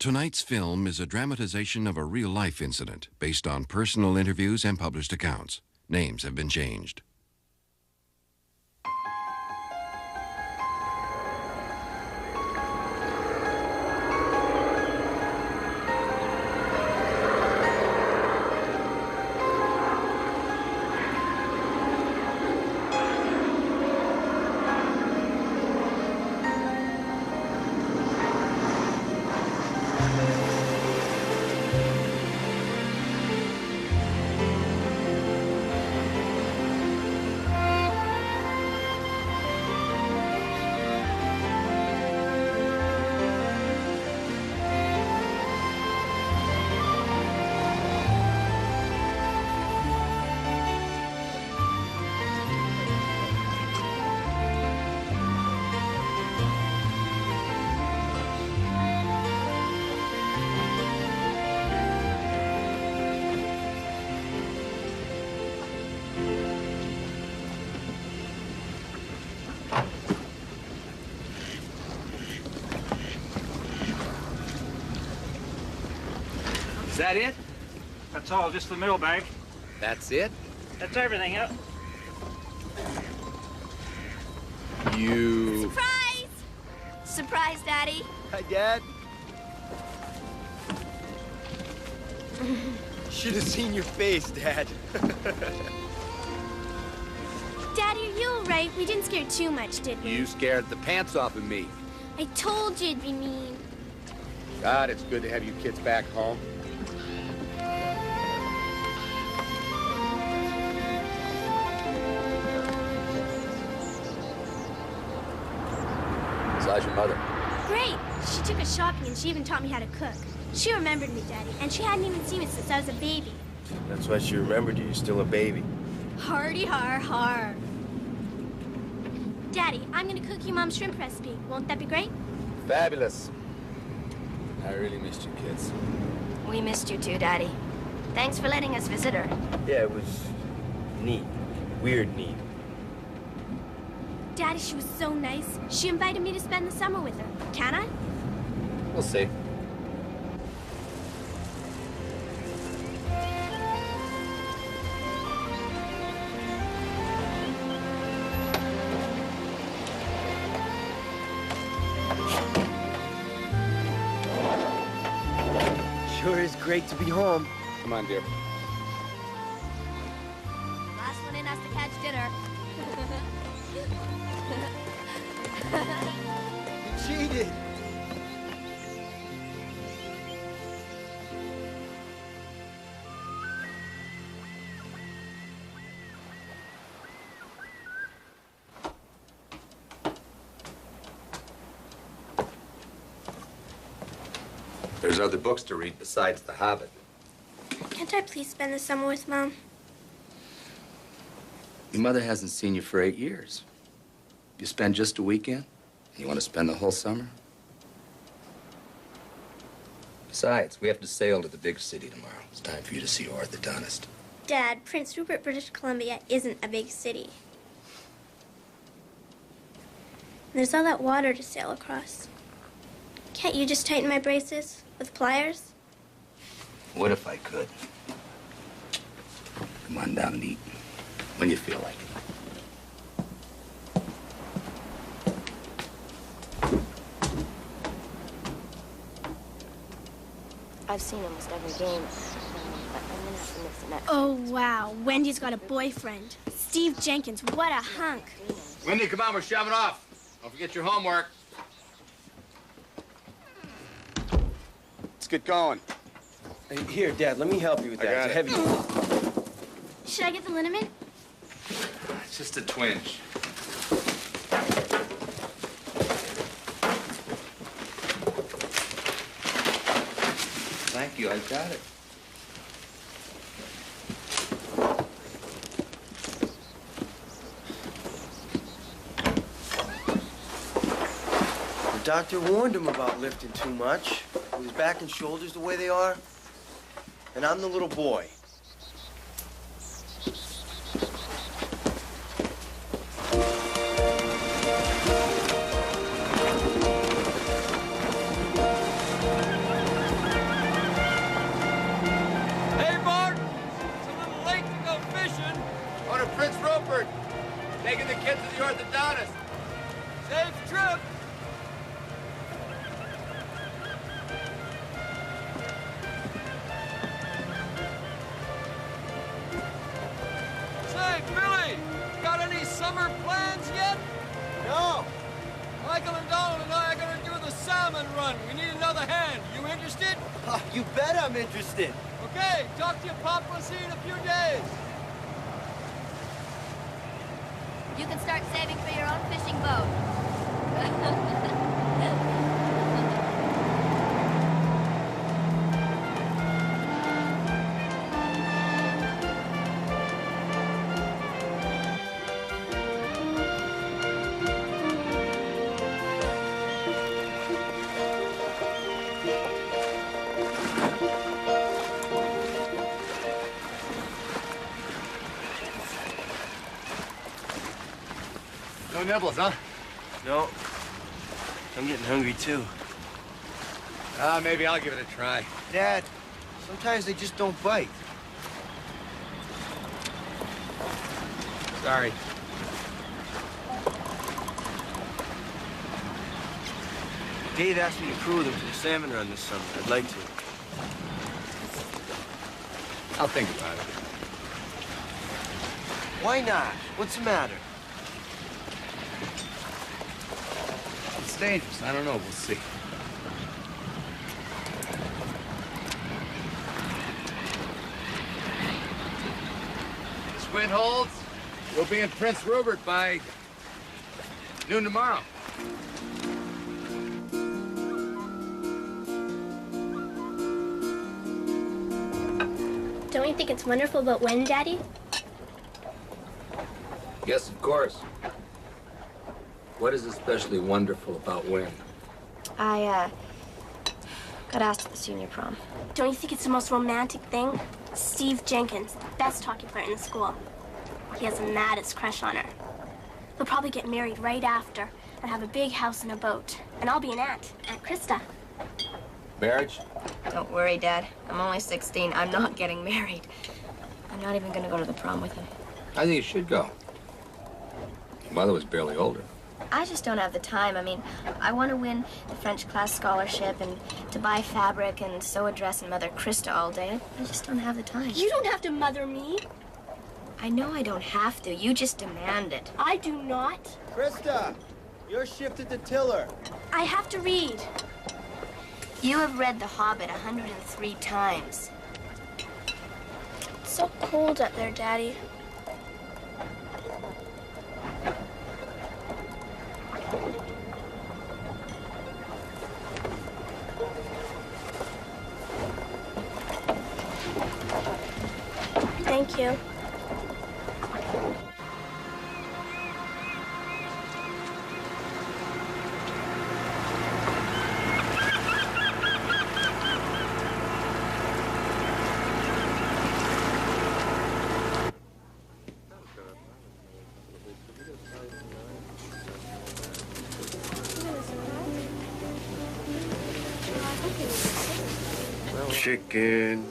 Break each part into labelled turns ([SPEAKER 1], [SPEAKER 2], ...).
[SPEAKER 1] Tonight's film is a dramatization of a real-life incident based on personal interviews and published accounts. Names have been changed.
[SPEAKER 2] Is that it?
[SPEAKER 3] That's all, just the mailbag.
[SPEAKER 2] That's it?
[SPEAKER 3] That's everything, yep.
[SPEAKER 2] You...
[SPEAKER 4] Surprise! Surprise, Daddy.
[SPEAKER 2] Hi, Dad. Should have seen your face, Dad.
[SPEAKER 4] Daddy, are you all right? We didn't scare too much, did we?
[SPEAKER 2] You scared the pants off of me.
[SPEAKER 4] I told you it'd be mean.
[SPEAKER 2] God, it's good to have you kids back home. So how's your mother?
[SPEAKER 4] Great. She took us shopping and she even taught me how to cook. She remembered me, Daddy, and she hadn't even seen me since I was a baby.
[SPEAKER 5] That's why she remembered you. You're still a baby.
[SPEAKER 4] Hardy har har. Daddy, I'm gonna cook you Mom's shrimp recipe. Won't that be great?
[SPEAKER 2] Fabulous. I really missed you kids.
[SPEAKER 4] We missed you too, Daddy. Thanks for letting us visit her.
[SPEAKER 5] Yeah, it was neat. Weird neat.
[SPEAKER 4] Daddy, she was so nice. She invited me to spend the summer with her. Can I?
[SPEAKER 2] We'll see.
[SPEAKER 5] Sure is great to be home.
[SPEAKER 2] Come on, dear.
[SPEAKER 4] Last one in has to catch dinner.
[SPEAKER 5] You cheated.
[SPEAKER 2] There's other books to read besides The Hobbit.
[SPEAKER 4] Can't I please spend the summer with Mom?
[SPEAKER 2] Your mother hasn't seen you for 8 years. You spend just a weekend? You want to spend the whole summer? Besides, we have to sail to the big city tomorrow. It's time for you to see your orthodontist.
[SPEAKER 4] Dad, Prince Rupert, British Columbia isn't a big city. There's all that water to sail across. Can't you just tighten my braces with pliers?
[SPEAKER 2] What if I could? Come on down and eat when you feel like it.
[SPEAKER 6] I've seen almost every game, but I'm gonna have to miss the next.
[SPEAKER 4] Oh, wow. Wendy's got a boyfriend. Steve Jenkins, what a hunk.
[SPEAKER 2] Wendy, come on, we're shoving off. Don't forget your homework. Let's get going.
[SPEAKER 5] Hey, here, Dad, let me help you with that.
[SPEAKER 2] I got
[SPEAKER 5] It's heavy.
[SPEAKER 4] Should I get the liniment?
[SPEAKER 2] It's just a twinge. Thank you, I got it.
[SPEAKER 5] The doctor warned him about lifting too much. With his back and shoulders the way they are. And I'm the little boy.
[SPEAKER 7] salmon run. We need another hand. You interested?
[SPEAKER 5] Oh, you bet I'm interested.
[SPEAKER 7] Okay, talk to your pop. We'll see you in a few days.
[SPEAKER 6] You can start saving for your own fishing boat.
[SPEAKER 2] No nibbles, huh?
[SPEAKER 5] No. I'm getting hungry, too.
[SPEAKER 2] Maybe I'll give it a try.
[SPEAKER 5] Dad, sometimes they just don't bite.
[SPEAKER 2] Sorry.
[SPEAKER 5] Dave asked me to crew them for the salmon run this summer. I'd like to.
[SPEAKER 2] I'll think about it.
[SPEAKER 5] Why not? What's the matter?
[SPEAKER 2] It's dangerous. I don't know. We'll see. Squint holds. We'll be in Prince Rupert by noon tomorrow.
[SPEAKER 4] Don't you think it's wonderful about wind, Daddy?
[SPEAKER 2] Yes, of course. What is especially wonderful about wind?
[SPEAKER 6] I, got asked to the senior prom.
[SPEAKER 4] Don't you think it's the most romantic thing? Steve Jenkins, the best hockey player in the school. He has the maddest crush on her. They'll probably get married right after and have a big house and a boat. And I'll be an aunt, Aunt Krista.
[SPEAKER 2] Marriage?
[SPEAKER 6] Don't worry, Dad. I'm only 16. I'm not getting married. I'm not even gonna go to the prom with him.
[SPEAKER 2] I think you should go. Your mother was barely older.
[SPEAKER 6] I just don't have the time. I mean, I want to win the French class scholarship and to buy fabric and sew a dress and mother Krista all day. I just don't have the time.
[SPEAKER 4] You don't have to mother me.
[SPEAKER 6] I know I don't have to. You just demand it.
[SPEAKER 4] I do not.
[SPEAKER 5] Krista, you're shifted to tiller.
[SPEAKER 4] I have to read.
[SPEAKER 6] You have read The Hobbit 103 times.
[SPEAKER 4] It's so cold up there, Daddy. Thank you.
[SPEAKER 5] Chicken.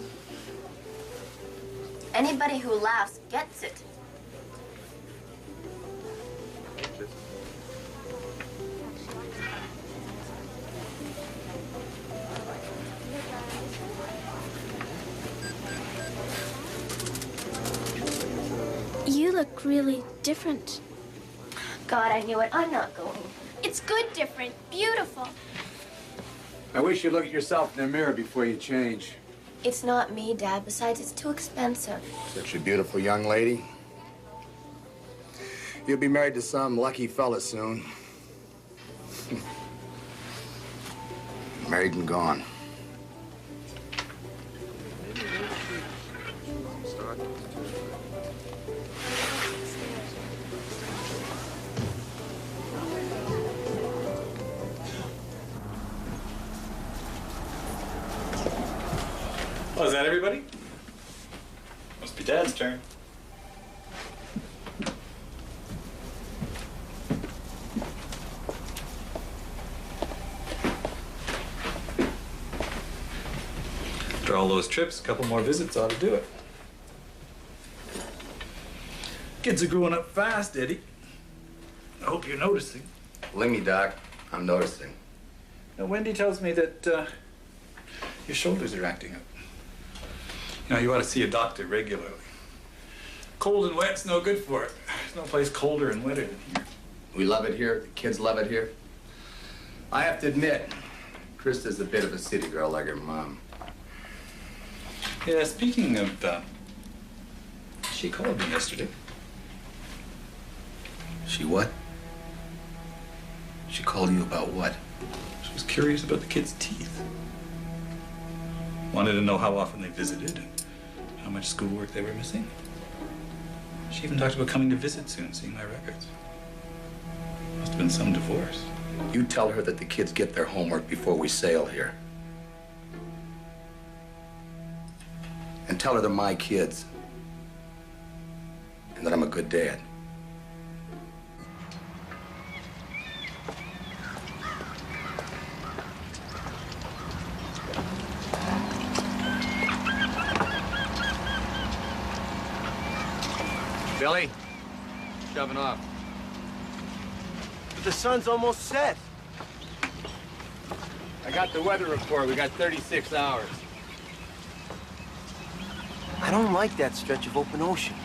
[SPEAKER 6] Anybody who laughs gets it.
[SPEAKER 4] You look really different.
[SPEAKER 6] God, I knew it. I'm not going.
[SPEAKER 4] It's good different. Beautiful.
[SPEAKER 8] I wish you'd look at yourself in the mirror before you change.
[SPEAKER 6] It's not me, Dad. Besides, it's too expensive.
[SPEAKER 8] Such a beautiful young lady. You'll be married to some lucky fella soon. Married and gone.
[SPEAKER 9] Oh, is that everybody? Must be Dad's turn. After all those trips, a couple more visits ought to do it. Kids are growing up fast, Eddie. I hope you're noticing.
[SPEAKER 2] Believe me, Doc, I'm noticing.
[SPEAKER 9] Now, Wendy tells me that your shoulders are acting up. You know, you ought to see a doctor regularly. Cold and wet's no good for it. There's no place colder and wetter than here.
[SPEAKER 2] We love it here. The kids love it here. I have to admit, Krista's a bit of a city girl like her mom.
[SPEAKER 9] Yeah, speaking of, she called me yesterday.
[SPEAKER 2] She what? She called you about what?
[SPEAKER 9] She was curious about the kids' teeth. Wanted to know how often they visited and how much schoolwork they were missing. She even talked about coming to visit soon, seeing my records. Must have been some divorce.
[SPEAKER 2] You tell her that the kids get their homework before we sail here. And tell her they're my kids. And that I'm a good dad.
[SPEAKER 8] Billy, shoving off.
[SPEAKER 5] But the sun's almost set.
[SPEAKER 8] I got the weather report. We got 36 hours.
[SPEAKER 5] I don't like that stretch of open ocean.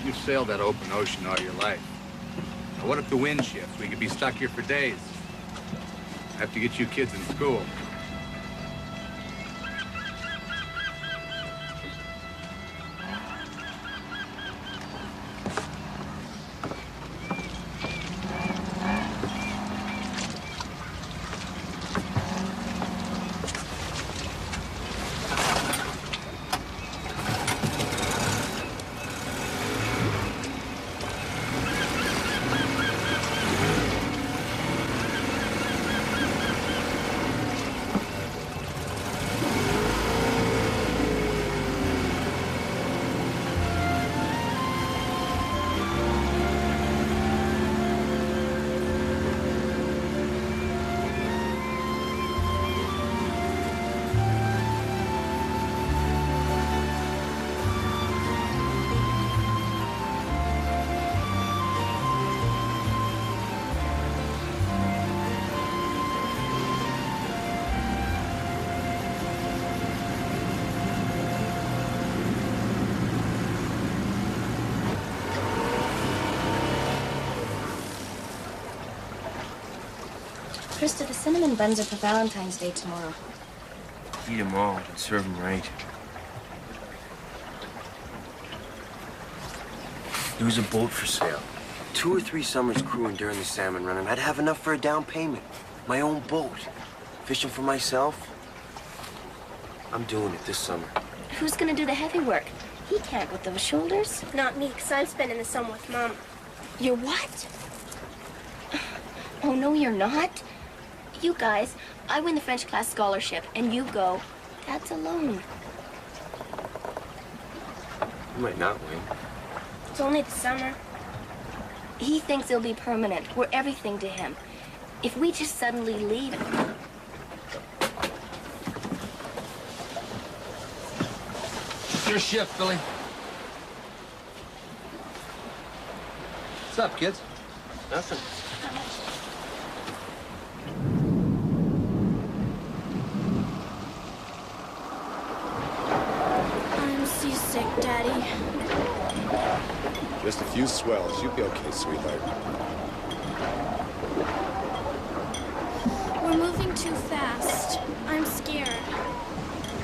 [SPEAKER 8] You've sailed that open ocean all your life. Now, what if the wind shifts? We could be stuck here for days. I have to get you kids in school.
[SPEAKER 6] Krista, the cinnamon buns are for Valentine's Day tomorrow.
[SPEAKER 5] Eat them all and serve them right. There was a boat for sale. 2 or 3 summers crewing during the salmon run, and I'd have enough for a down payment. My own boat. Fishing for myself. I'm doing it this summer.
[SPEAKER 6] Who's gonna do the heavy work? He can't with those shoulders.
[SPEAKER 4] Not me, because I'm spending the summer with Mom.
[SPEAKER 6] You're what? Oh, no, you're not. You guys, I win the French class scholarship, and you go. Dad's alone.
[SPEAKER 5] You might not win.
[SPEAKER 4] It's only the summer.
[SPEAKER 6] He thinks it'll be permanent. We're everything to him. If we just suddenly leave...
[SPEAKER 8] It's your shift, Billy. What's up, kids?
[SPEAKER 5] Nothing.
[SPEAKER 4] I'm seasick, Daddy.
[SPEAKER 10] Just a few swells. You'll be okay, sweetheart.
[SPEAKER 4] We're moving too fast. I'm scared.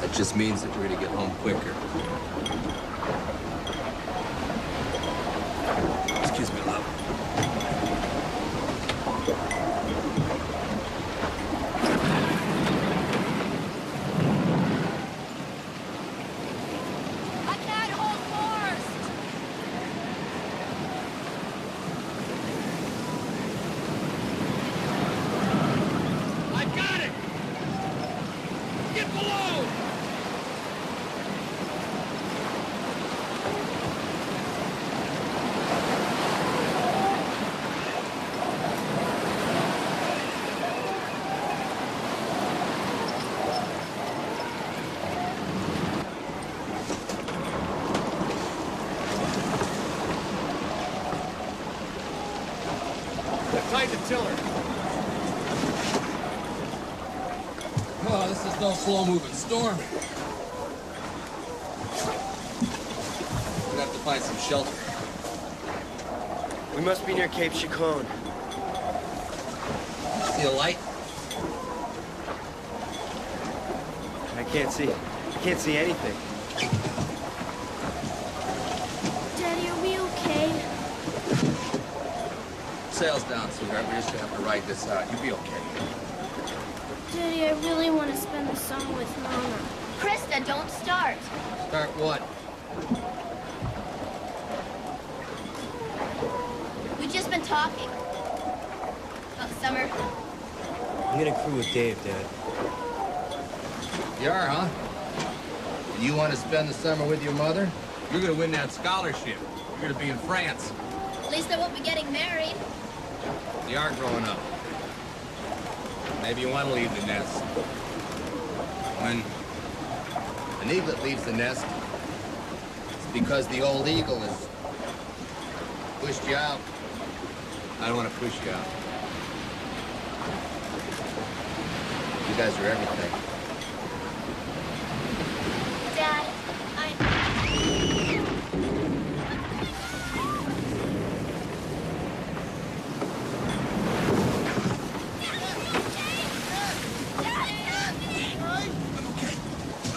[SPEAKER 8] That just means that we're gonna get home quicker. Excuse me, love.
[SPEAKER 7] I can't hold force! I got it! Get below! Tight the tiller. Oh, this is no slow-moving storm. We're gonna have to find some shelter.
[SPEAKER 5] We must be near Cape Chacon.
[SPEAKER 8] See a light?
[SPEAKER 5] Can't see anything.
[SPEAKER 4] Daddy, are we okay?
[SPEAKER 8] Sail's down, sweetheart. We just have to ride this out. You'll be okay.
[SPEAKER 4] Daddy, I really want to spend the summer with Mama.
[SPEAKER 6] Krista, don't start.
[SPEAKER 8] Start what?
[SPEAKER 6] We've just been talking. About summer.
[SPEAKER 5] I'm gonna crew with Dave, Dad.
[SPEAKER 8] You are, huh? And you want to spend the summer with your mother? You're going to win that scholarship. You're going to be in France.
[SPEAKER 6] At least I won't be getting married.
[SPEAKER 8] You are growing up. Maybe you want to leave the nest. When an eaglet leaves the nest, it's because the old eagle has pushed you out. I don't want to push you out. You guys are everything.
[SPEAKER 6] Dad,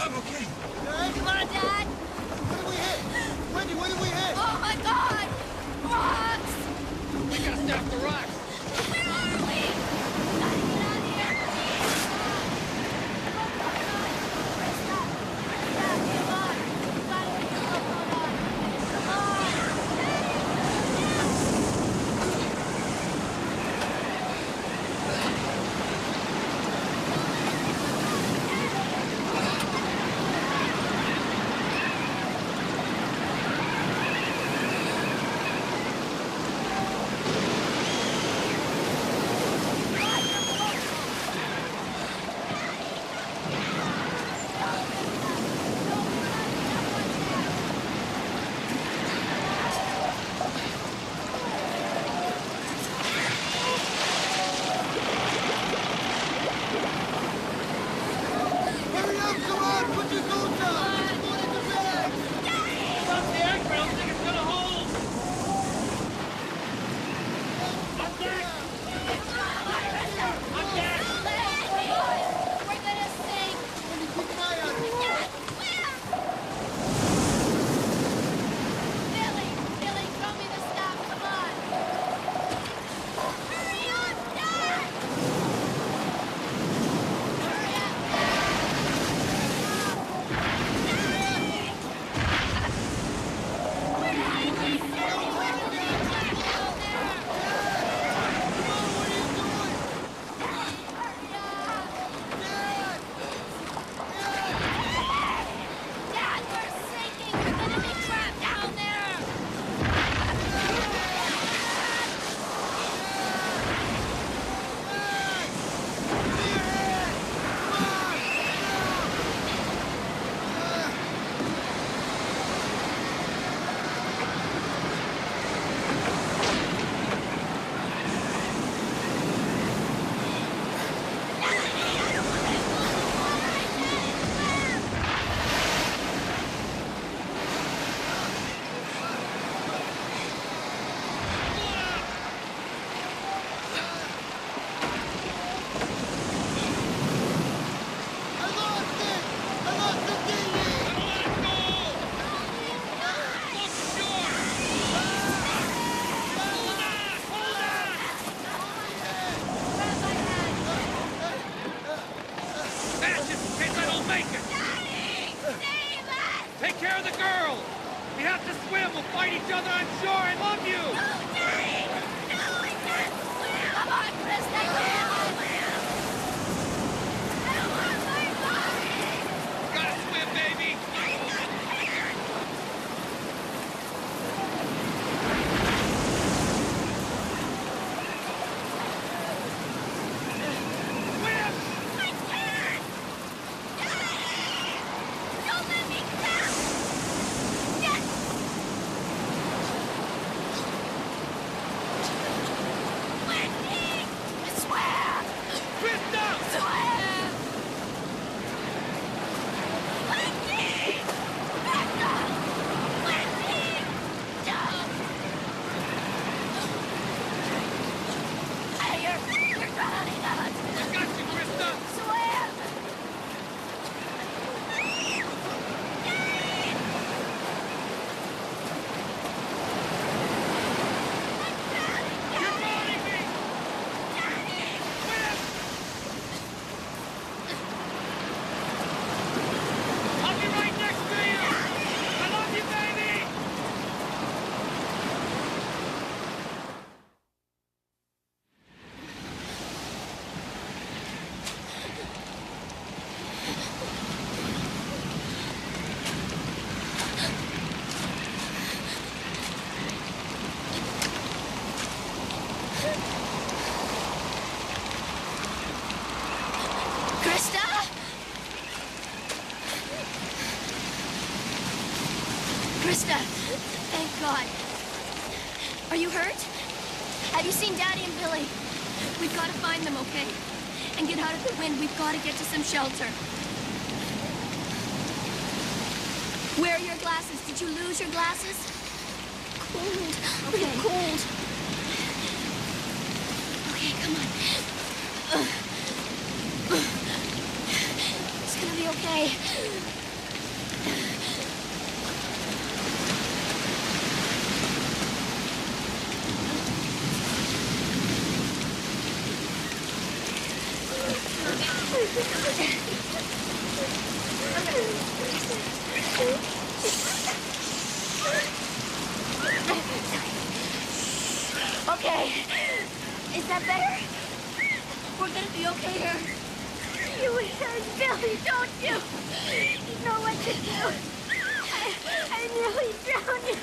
[SPEAKER 8] I'm okay.
[SPEAKER 6] come on, Dad.
[SPEAKER 7] What did we hit? Wendy, what did we hit?
[SPEAKER 6] Oh my God! Rocks!
[SPEAKER 8] We gotta stop the rocks.
[SPEAKER 6] Where are we? Gotta get out of here! Krista! Krista, come on! You gotta get your phone on! Come on!
[SPEAKER 7] Hurry up, come on, put your coats on. Let's go to the bed.
[SPEAKER 3] Stop the anchor. I don't think it's gonna hold. I'm dead. I'm dead.
[SPEAKER 6] We're gonna sink!
[SPEAKER 7] Wendy, keep an eye on it.
[SPEAKER 6] Billy! Billy, throw me the stuff, come on! Hurry up, Dad! Hurry up, Dad, we're sinking! We're gonna be trapped down there!
[SPEAKER 7] I lost it. I lost the dinghy.
[SPEAKER 3] That's just in case I don't make it. Take care of the girl. We have to swim. We'll fight each other on shore. I love you.
[SPEAKER 6] Come on, Krista,
[SPEAKER 3] Gotta swim, baby.
[SPEAKER 6] Don't let me down! Yes! Wendy! Swim! Krista? Krista, thank God. Are you hurt? Have you seen Daddy and Billy? We've got to find them, okay? And get out of the wind. We've got to get to some shelter. Where are your glasses? Did you lose your glasses? Cold. Okay. Cold. Okay, come on. It's gonna be okay. Okay. Is that better? We're gonna be okay here. You hurt Billy, don't you? You know what to do. I nearly drowned you.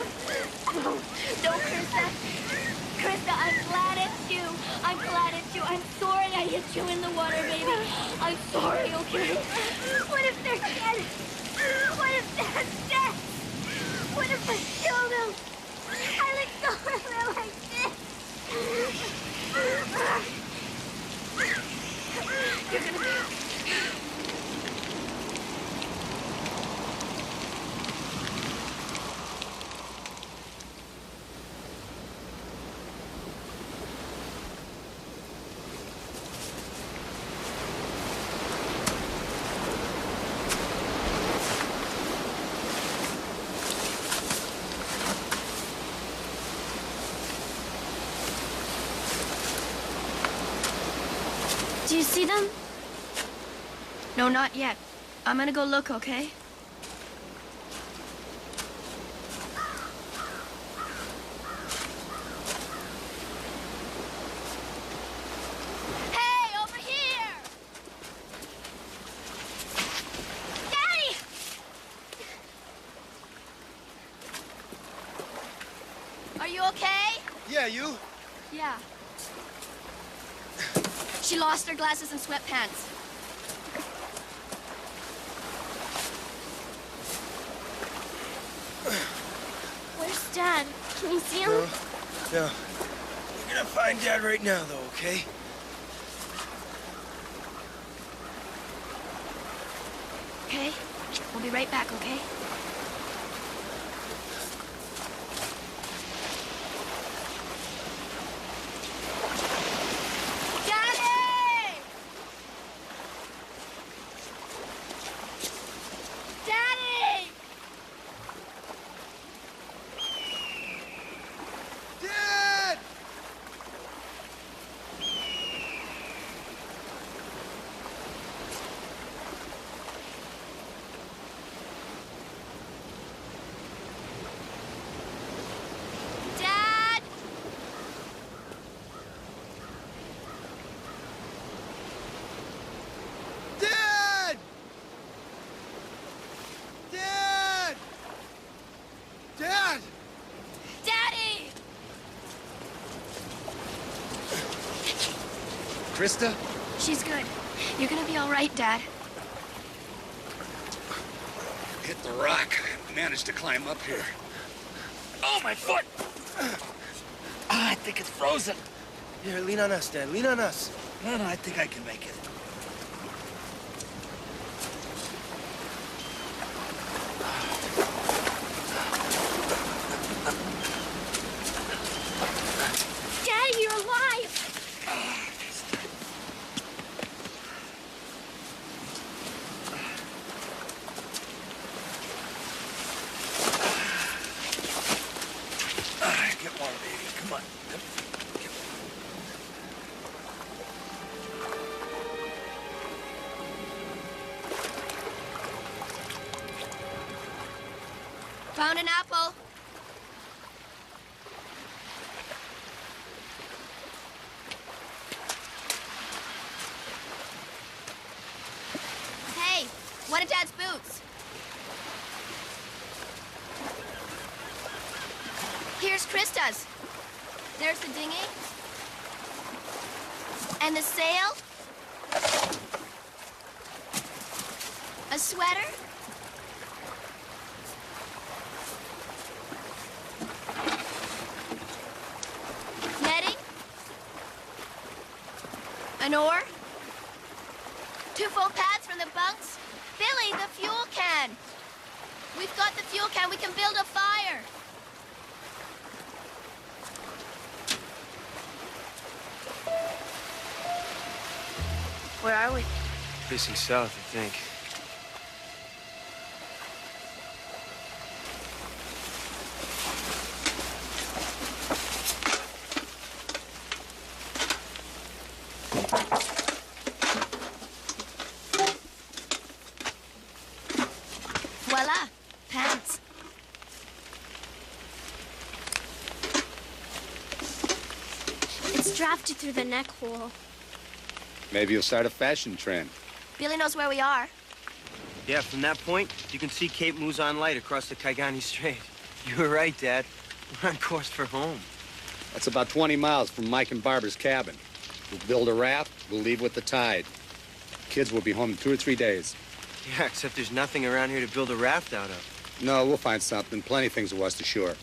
[SPEAKER 6] No, Krista. Krista, I'm glad it's you. I'm glad it's you. I'm sorry I hit you in the water, baby. I'm sorry, okay? What if they're dead? What if Dad's dead? What if I killed him? I let go of her like this. You're gonna be okay. Do you see them? No, not yet. I'm gonna go look, okay? Hey, over here! Daddy! Are you okay?
[SPEAKER 7] Yeah, you?
[SPEAKER 6] Yeah. She lost her glasses and sweatpants. Where's Dad? Can we see him?
[SPEAKER 5] No. We're gonna find Dad right now, though, okay?
[SPEAKER 6] Okay. We'll be right back, okay?
[SPEAKER 2] Krista?
[SPEAKER 6] She's good. You're gonna be all right, Dad.
[SPEAKER 9] Hit the rock. Managed to climb up here. Oh, my foot! I think it's frozen.
[SPEAKER 5] Here, lean on us, Dad. Lean on us.
[SPEAKER 9] No, I think I can make it.
[SPEAKER 6] Daddy, you're alive!
[SPEAKER 9] Get warm, baby. Come on.
[SPEAKER 6] Found an apple. Hey, one of Dad's boots. Here's Krista's. There's the dinghy. And the sail. sweater? Netting? An oar? 2 full pads from the bunks? Billy, the fuel can! We've got the fuel can. We can build a fire. Where are we?
[SPEAKER 5] Facing south, I think.
[SPEAKER 6] Voila, pants.
[SPEAKER 4] It's drafted through the neck hole.
[SPEAKER 10] Maybe you'll start a fashion trend.
[SPEAKER 6] Billy knows where we are.
[SPEAKER 5] Yeah, from that point, you can see Cape Luzon Light across the Kaigani Strait. You were right, Dad. We're on course for home.
[SPEAKER 10] That's about 20 miles from Mike and Barbara's cabin. We'll build a raft, we'll leave with the tide. Kids will be home in 2 or 3 days.
[SPEAKER 5] Yeah, except there's nothing around here to build a raft out of.
[SPEAKER 10] No, we'll find something. Plenty of things to wash ashore.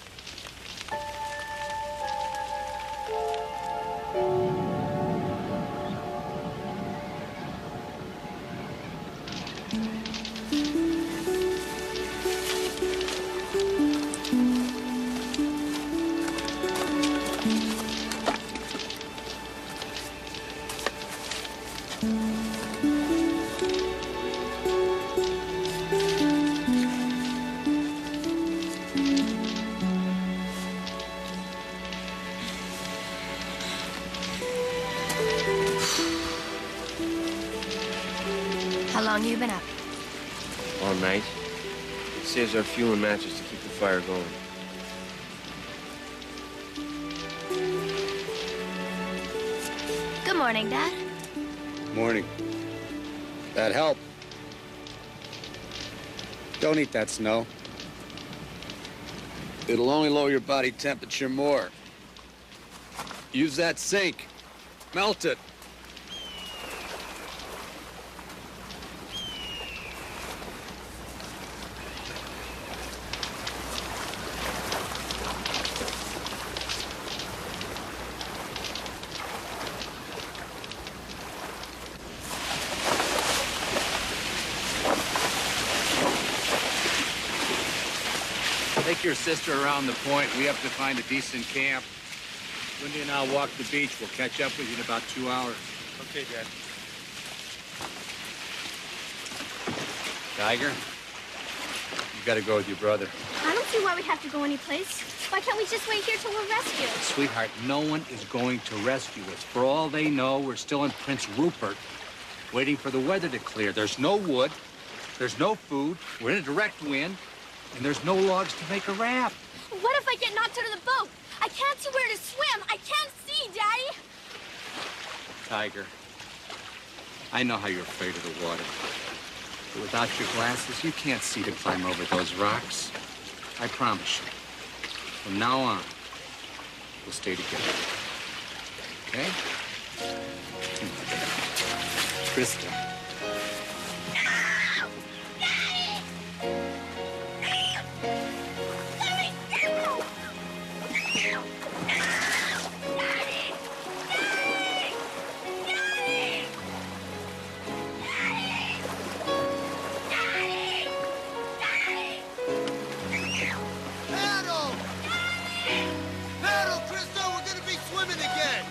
[SPEAKER 6] How long you been up?
[SPEAKER 5] All night. It saves our fuel and matches to keep the fire going.
[SPEAKER 6] Good morning, Dad.
[SPEAKER 10] Morning. That help? Don't eat that snow. It'll only lower your body temperature more. Use that sink. Melt it.
[SPEAKER 8] Take your sister around the point. We have to find a decent camp. Wendy and I'll walk the beach. We'll catch up with you in about 2 hours.
[SPEAKER 9] Okay, Dad.
[SPEAKER 8] Tiger, you gotta go with your brother.
[SPEAKER 4] I don't see why we have to go anyplace. Why can't we just wait here till we're rescued?
[SPEAKER 8] Sweetheart, no one is going to rescue us. For all they know, we're still in Prince Rupert, waiting for the weather to clear. There's no wood, there's no food, we're in a direct wind, and there's no logs to make a raft.
[SPEAKER 4] What if I get knocked out of the boat? I can't see where to swim. I can't see, Daddy.
[SPEAKER 8] Tiger, I know how you're afraid of the water. But without your glasses, you can't see to climb over those rocks. I promise you. From now on, we'll stay together. Okay? Krista.
[SPEAKER 7] Paddle! Paddle, Christo! We're gonna be swimming again!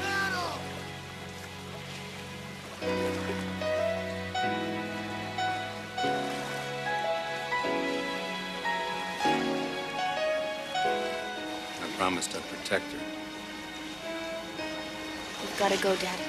[SPEAKER 7] Paddle!
[SPEAKER 10] I promised I'd protect her.
[SPEAKER 6] We've got to go, Dad.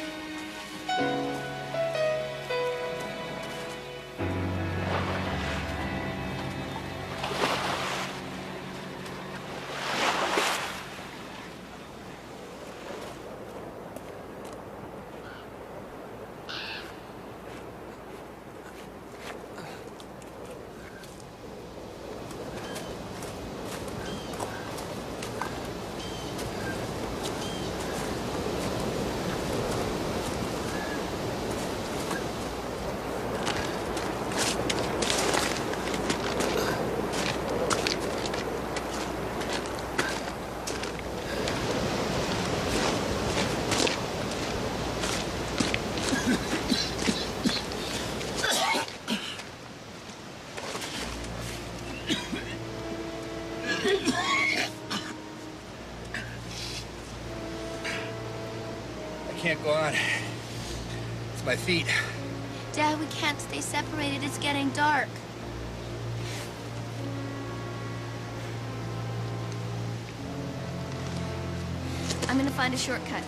[SPEAKER 8] can't go on. It's my feet.
[SPEAKER 6] Dad, we can't stay separated. It's getting dark. I'm gonna find a shortcut.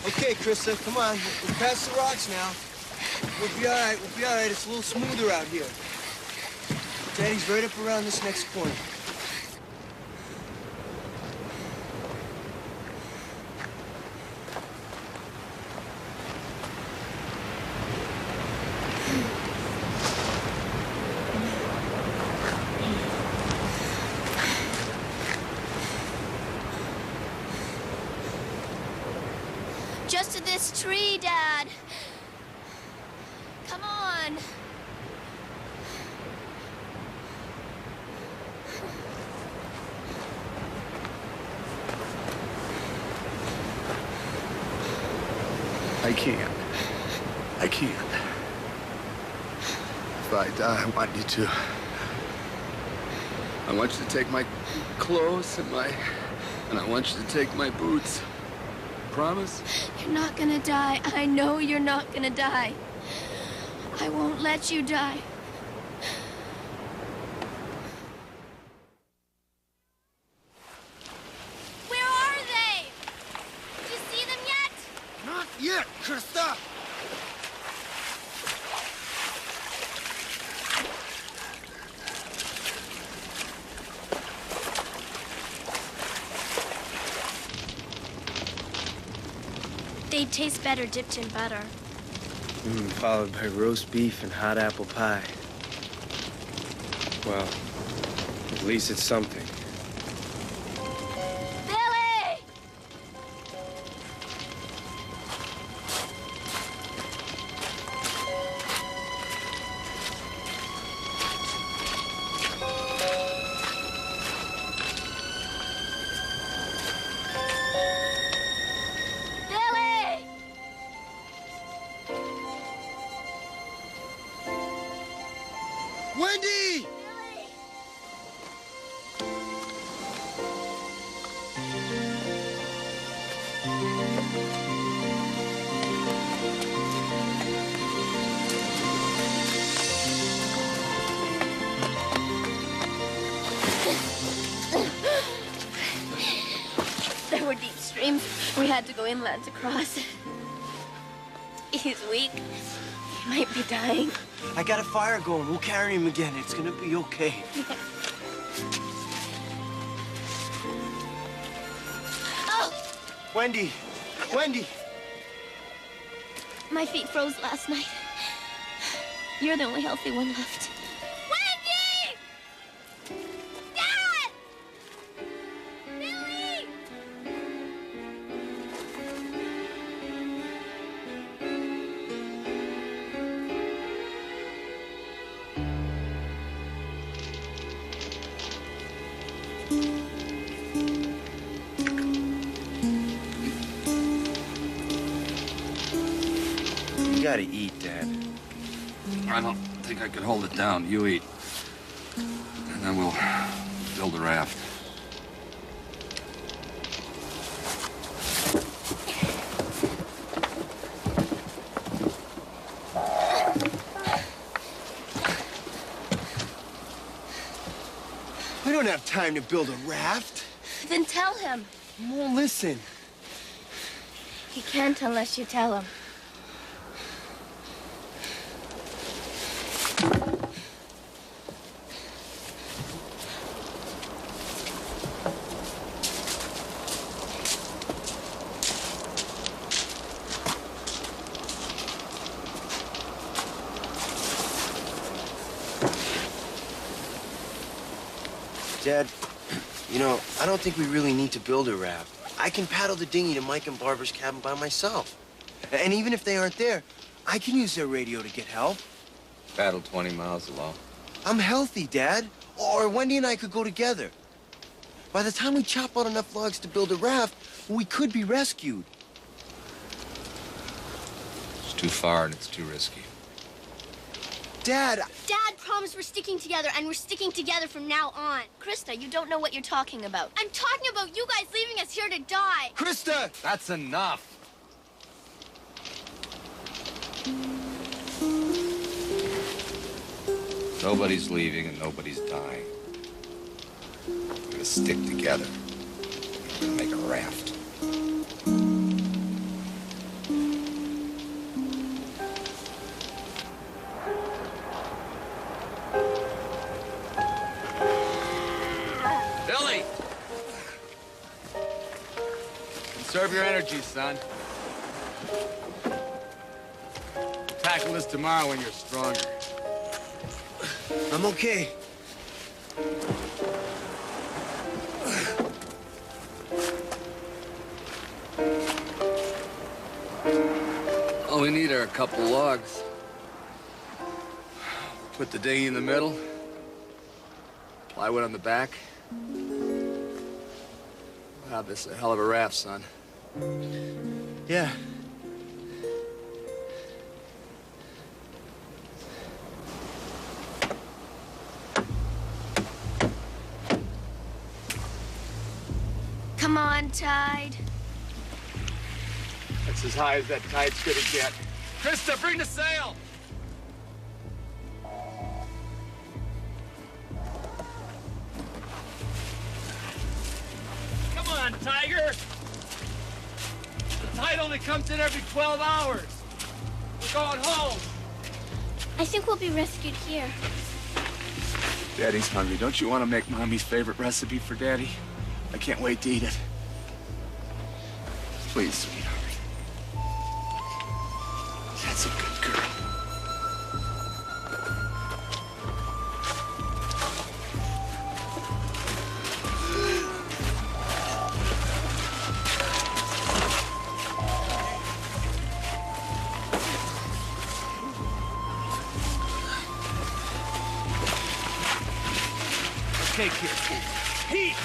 [SPEAKER 5] Okay, Krista, come on. We're past the rocks now. We'll be all right. We'll be all right. It's a little smoother out here. Daddy's right up around this next corner.
[SPEAKER 6] Just to this tree, Dad. Come on.
[SPEAKER 2] I can't. I can't. If I die, I want you to. I want you to take my clothes and I want you to take my boots. Promise?
[SPEAKER 6] You're not gonna die. I know you're not gonna die. I won't let you die. Where are they? Did you see them yet?
[SPEAKER 7] Not yet, Krista!
[SPEAKER 4] They'd taste better dipped in butter.
[SPEAKER 5] Followed by roast beef and hot apple pie. Well, at least it's something.
[SPEAKER 6] Billy! Billy!
[SPEAKER 7] Wendy!
[SPEAKER 6] There were deep streams. We had to go inland to cross. He's weak. He might be dying.
[SPEAKER 5] I got a fire going. We'll carry him again. It's gonna be okay.
[SPEAKER 6] Oh!
[SPEAKER 5] Wendy! Wendy!
[SPEAKER 6] My feet froze last night. You're the only healthy one left. Wendy! Dad! Billy!
[SPEAKER 5] gotta eat, Dad.
[SPEAKER 2] I don't think I could hold it down. You eat. And then we'll build a raft.
[SPEAKER 5] We don't have time to build a raft.
[SPEAKER 4] Then tell him.
[SPEAKER 5] He won't listen.
[SPEAKER 4] He can't unless you tell him.
[SPEAKER 5] Dad, you know, I don't think we really need to build a raft. I can paddle the dinghy to Mike and Barbara's cabin by myself. And even if they aren't there, I can use their radio to get help.
[SPEAKER 2] Paddle 20 miles alone.
[SPEAKER 5] I'm healthy, Dad. Or Wendy and I could go together. By the time we chop out enough logs to build a raft, we could be rescued.
[SPEAKER 2] It's too far and it's too risky.
[SPEAKER 5] Dad!
[SPEAKER 6] Dad promised we're sticking together, and we're sticking together from now on.
[SPEAKER 4] Krista, you don't know what you're talking about.
[SPEAKER 6] I'm talking about you guys leaving us here to die.
[SPEAKER 5] Krista!
[SPEAKER 2] That's enough. Nobody's leaving and nobody's dying. We're gonna stick together. We're gonna make a raft. Billy!
[SPEAKER 8] Conserve your energy, son. Tackle this tomorrow when you're stronger.
[SPEAKER 5] I'm okay.
[SPEAKER 2] All we need are a couple logs.
[SPEAKER 8] Put the dinghy in the middle. Plywood on the back. Wow, this is a hell of a raft, son.
[SPEAKER 5] Yeah.
[SPEAKER 4] Come on, Tide.
[SPEAKER 8] That's as high as that tide's gonna get. Krista, bring the sail!
[SPEAKER 3] Come on, Tiger! The tide only comes in every 12 hours. We're going home.
[SPEAKER 6] I think we'll be rescued here.
[SPEAKER 9] Daddy's hungry. Don't you want to make Mommy's favorite recipe for Daddy? I can't wait to eat it. Please, sweetheart. That's a good girl.
[SPEAKER 3] Okay, kids. Heat!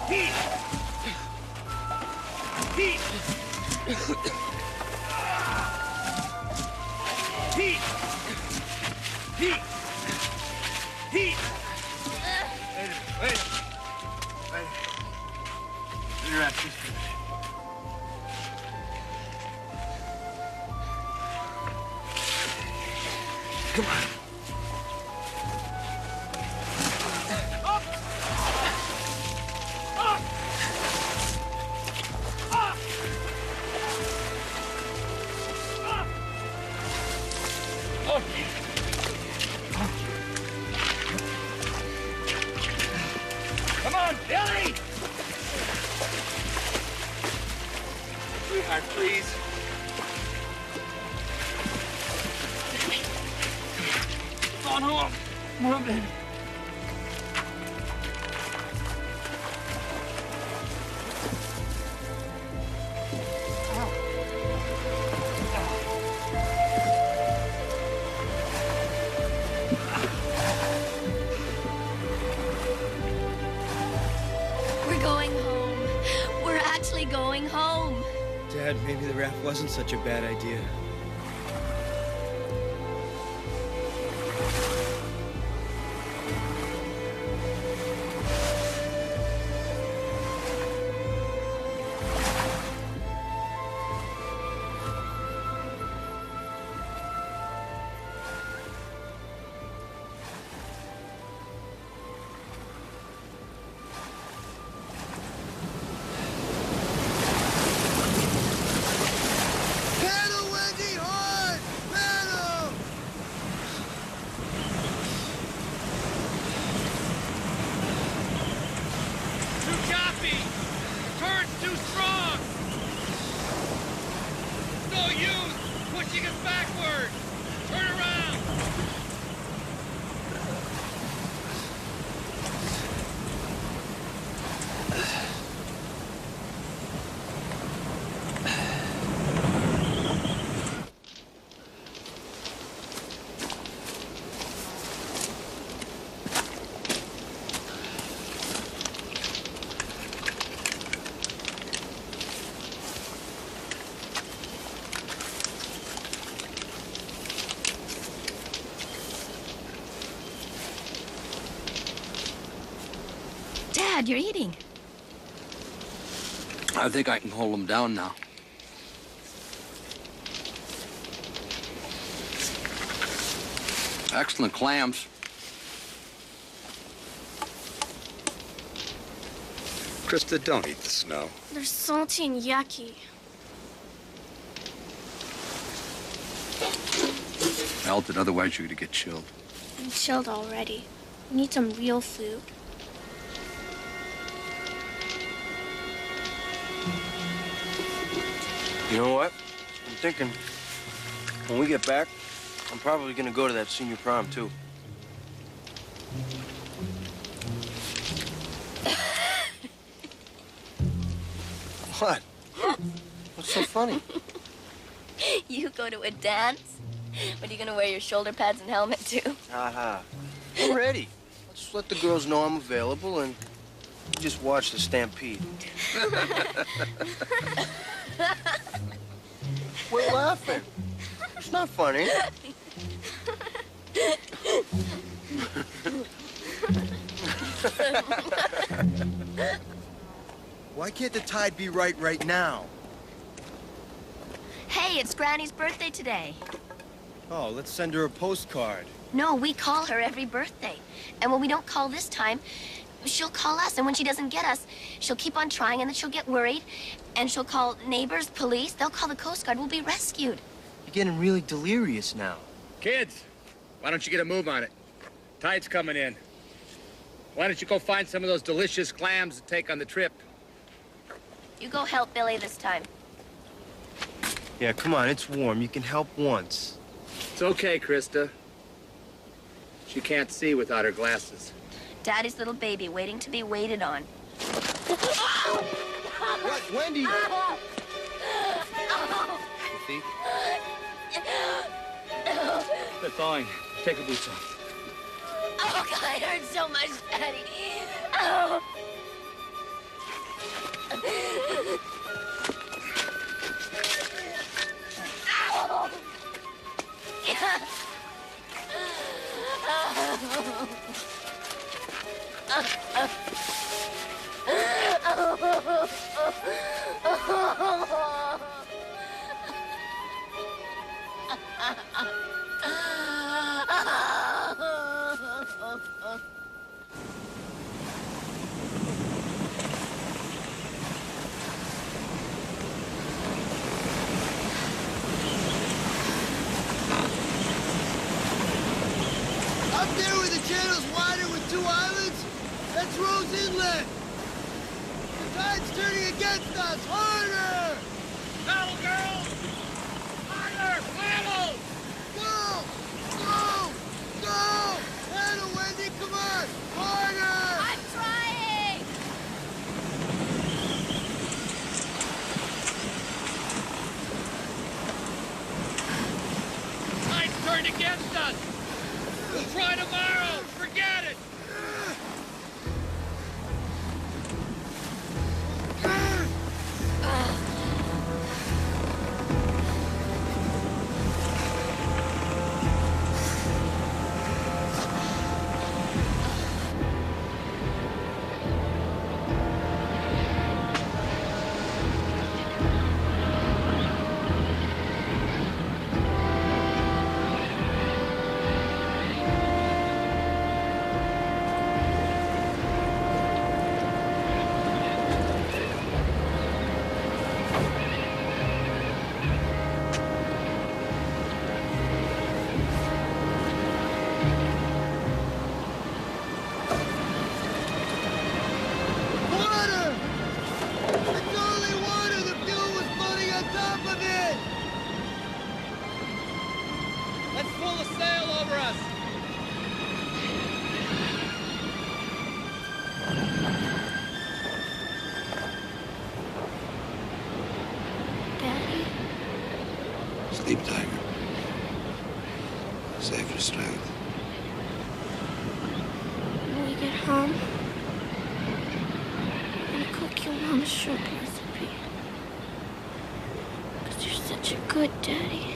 [SPEAKER 3] Heat! Heat! Heat! Heat! Heat! Wait. Interrupt just a minute. Come on. Come on, Billy! Sweetheart, please. On home. Move in.
[SPEAKER 6] We're going home. We're actually going home.
[SPEAKER 11] Dad, maybe the raft wasn't such a bad idea.
[SPEAKER 6] Dad, you're eating.
[SPEAKER 12] I think I can hold them down now. Excellent clams.
[SPEAKER 10] Krista, don't eat the snow.
[SPEAKER 4] They're salty and yucky.
[SPEAKER 12] Melt it, otherwise you're gonna get chilled.
[SPEAKER 4] I'm chilled already. We need some real food.
[SPEAKER 5] You know what? I'm thinking when we get back, I'm probably gonna go to that senior prom, too. What? What's so funny?
[SPEAKER 6] You go to a dance? But are you gonna wear your shoulder pads and helmet too?
[SPEAKER 5] Haha. I'm ready. Let's let the girls know I'm available and just watch the stampede. We're laughing. It's not funny.
[SPEAKER 11] Why can't the tide be right now?
[SPEAKER 6] Hey, it's Granny's birthday today.
[SPEAKER 11] Oh, let's send her a postcard.
[SPEAKER 6] No, we call her every birthday. And when we don't call this time, she'll call us. And when she doesn't get us, she'll keep on trying, and then she'll get worried. And she'll call neighbors, police. They'll call the Coast Guard. We'll be rescued.
[SPEAKER 5] You're getting really delirious now.
[SPEAKER 10] Kids, why don't you get a move on it? Tide's coming in. Why don't you go find some of those delicious clams to take on the trip?
[SPEAKER 6] You go help Billy this time.
[SPEAKER 5] Yeah, come on, it's warm. You can help once.
[SPEAKER 10] It's okay, Krista. She can't see without her glasses.
[SPEAKER 6] Daddy's little baby waiting to be waited on.
[SPEAKER 11] What, Wendy?
[SPEAKER 10] See? They're thawing. Take your boots off.
[SPEAKER 6] Oh, God, it hurts so much, Daddy. Oh.
[SPEAKER 7] Up there where the channel's wider with 2 islands, that's Rose Inlet. The tide's turning against us. Harder!
[SPEAKER 3] Paddle, girls! Harder! Paddle!
[SPEAKER 7] Go! Go! Go! Paddle, Wendy, come on! Harder!
[SPEAKER 6] I'm trying!
[SPEAKER 3] Tide's turned against us! We'll try tomorrow! Forget it!
[SPEAKER 2] Sleep, Tiger. Save your strength.
[SPEAKER 6] When we get home, I'm gonna cook your mom's shrimp recipe. 'Cause you're such a good daddy.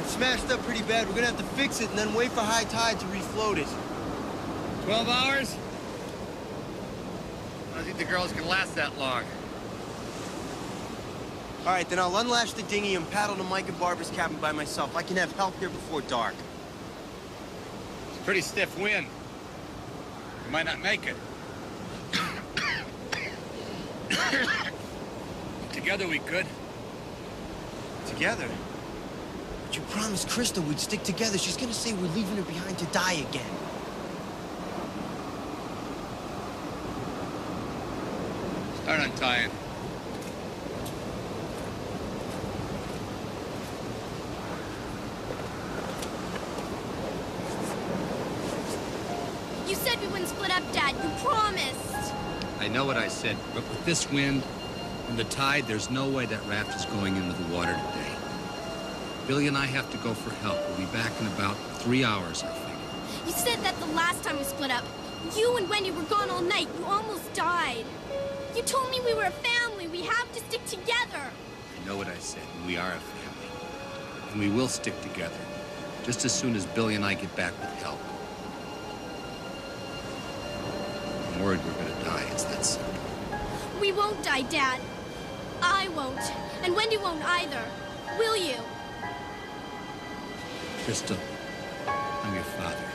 [SPEAKER 11] Smashed up pretty bad. We're gonna have to fix it and then wait for high tide to refloat it.
[SPEAKER 8] 12 hours? I don't think the girls can last that long.
[SPEAKER 11] All right, then I'll unlash the dinghy and paddle to Mike and Barbara's cabin by myself. I can have help here before dark.
[SPEAKER 8] It's a pretty stiff wind. We might not make it. Together we could.
[SPEAKER 11] Together? But you promised Krista we'd stick together. She's gonna say we're leaving her behind to die again.
[SPEAKER 8] Start untying.
[SPEAKER 6] You said we wouldn't split up, Dad. You promised.
[SPEAKER 10] I know what I said, but with this wind and the tide, there's no way that raft is going into the water today. Billy and I have to go for help. We'll be back in about 3 hours, I think.
[SPEAKER 6] You said that the last time we split up. You and Wendy were gone all night. You almost died. You told me we were a family. We have to stick together.
[SPEAKER 10] I know what I said, and we are a family. And we will stick together, just as soon as Billy and I get back with help. I'm worried we're gonna die. It's that simple.
[SPEAKER 6] We won't die, Dad. I won't. And Wendy won't either. Will you?
[SPEAKER 10] Crystal, I'm your father.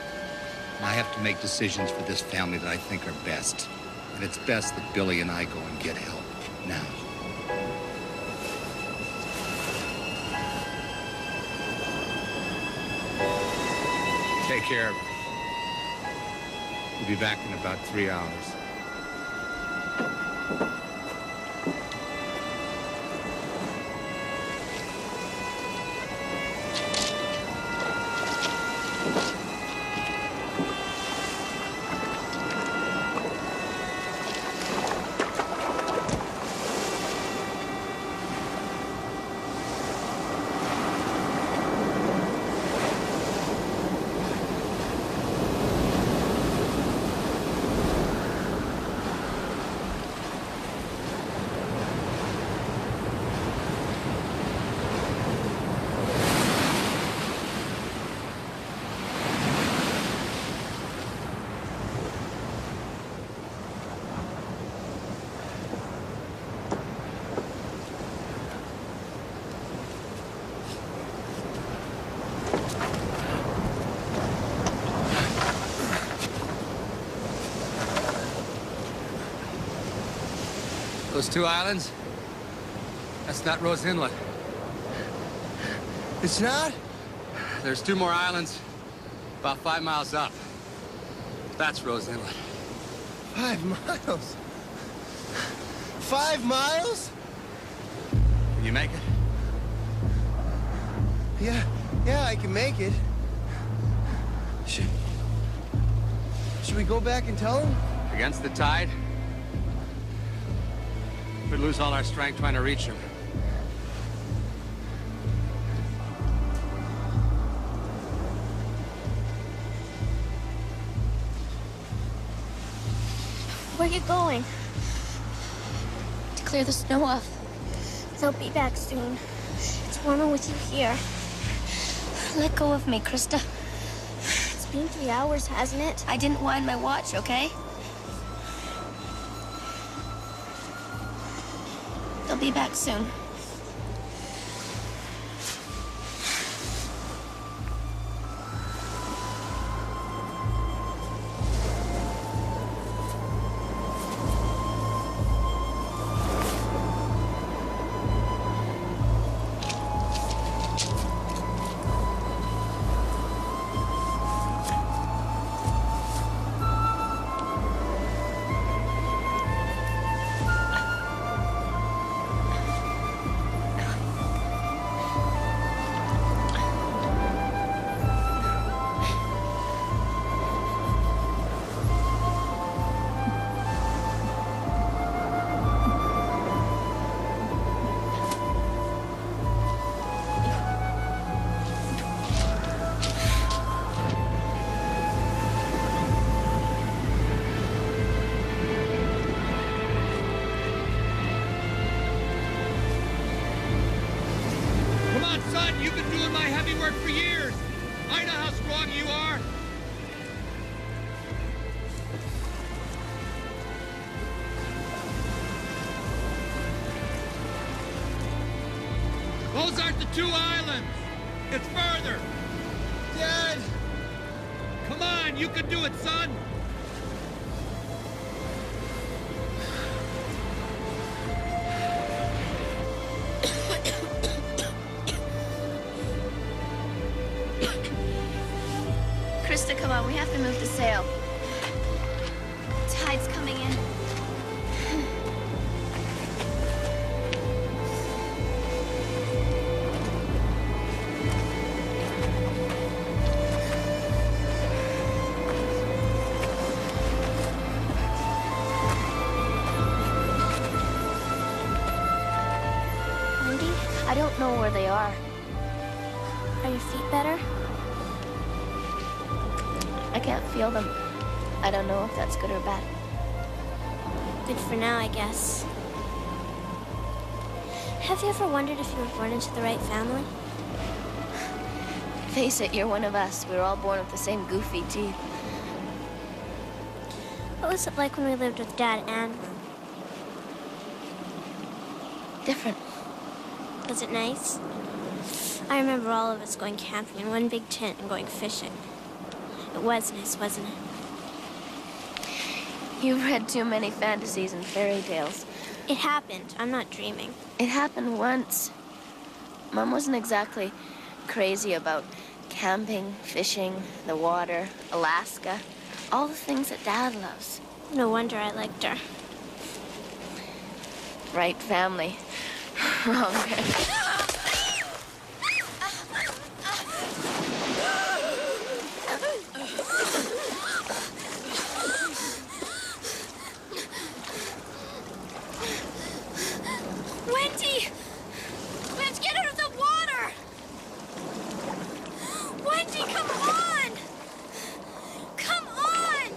[SPEAKER 10] And I have to make decisions for this family that I think are best. And it's best that Billy and I go and get help. Now. Take care of her. We'll be back in about 3 hours.
[SPEAKER 8] Those 2 islands? That's not Rose Inlet.
[SPEAKER 11] It's not?
[SPEAKER 8] There's 2 more islands, about 5 miles up. That's Rose Inlet.
[SPEAKER 11] 5 miles? 5 miles?
[SPEAKER 8] Can you make it?
[SPEAKER 11] Yeah, I can make it. Should we go back and tell him?
[SPEAKER 10] Against the tide? We'd lose all our strength trying to reach him.
[SPEAKER 6] Where are you going? To clear the snow off. They'll be back soon. It's warmer with you here. Let go of me, Krista. It's been 3 hours, hasn't it? I didn't wind my watch, okay? They'll be back soon.
[SPEAKER 3] You've been doing my heavy work for years. I know how strong you are. Those aren't the 2 islands. It's further.
[SPEAKER 7] Dad!
[SPEAKER 3] Come on, you can do it, son.
[SPEAKER 6] Krista, come on, we have to move to Zale. Tide's coming in. Wendy, I don't know where they are. Are your feet better? I can't feel them. I don't know if that's good or bad. Good for now, I guess. Have you ever wondered if you were born into the right family? Face it, you're one of us. We were all born with the same goofy teeth. What was it like when we lived with Dad and Mom? Different. Was it nice? I remember all of us going camping in one big tent and going fishing. It was nice, wasn't it? You've read too many fantasies and fairy tales. It happened. I'm not dreaming. It happened once. Mom wasn't exactly crazy about camping, fishing, the water, Alaska, all the things that Dad loves. No wonder I liked her. Right family. Wrong family. Wendy! Let's get out of the water! Wendy, come on! Come on!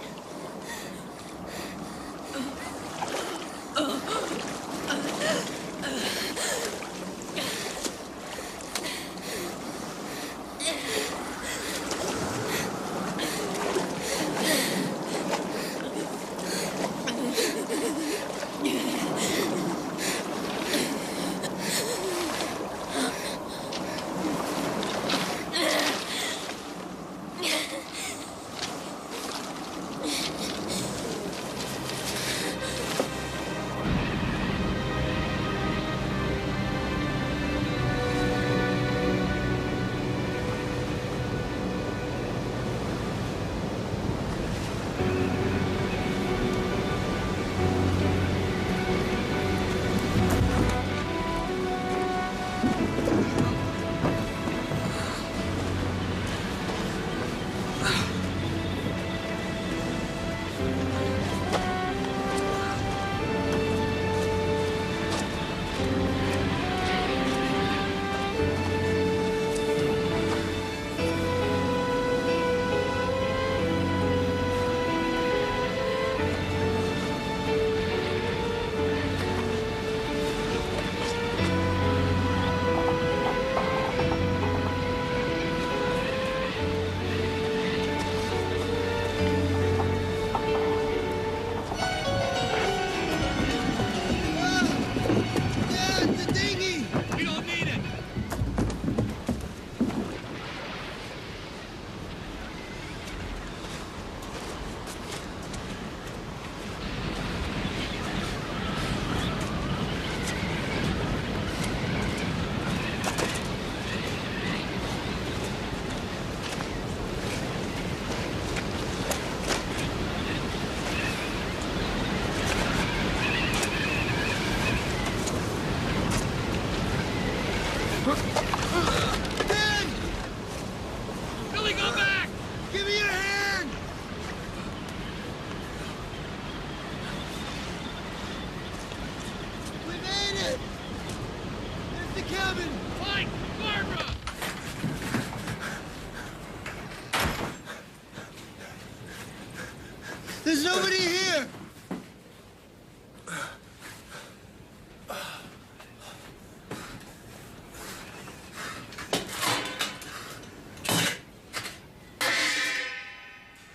[SPEAKER 7] There's nobody here.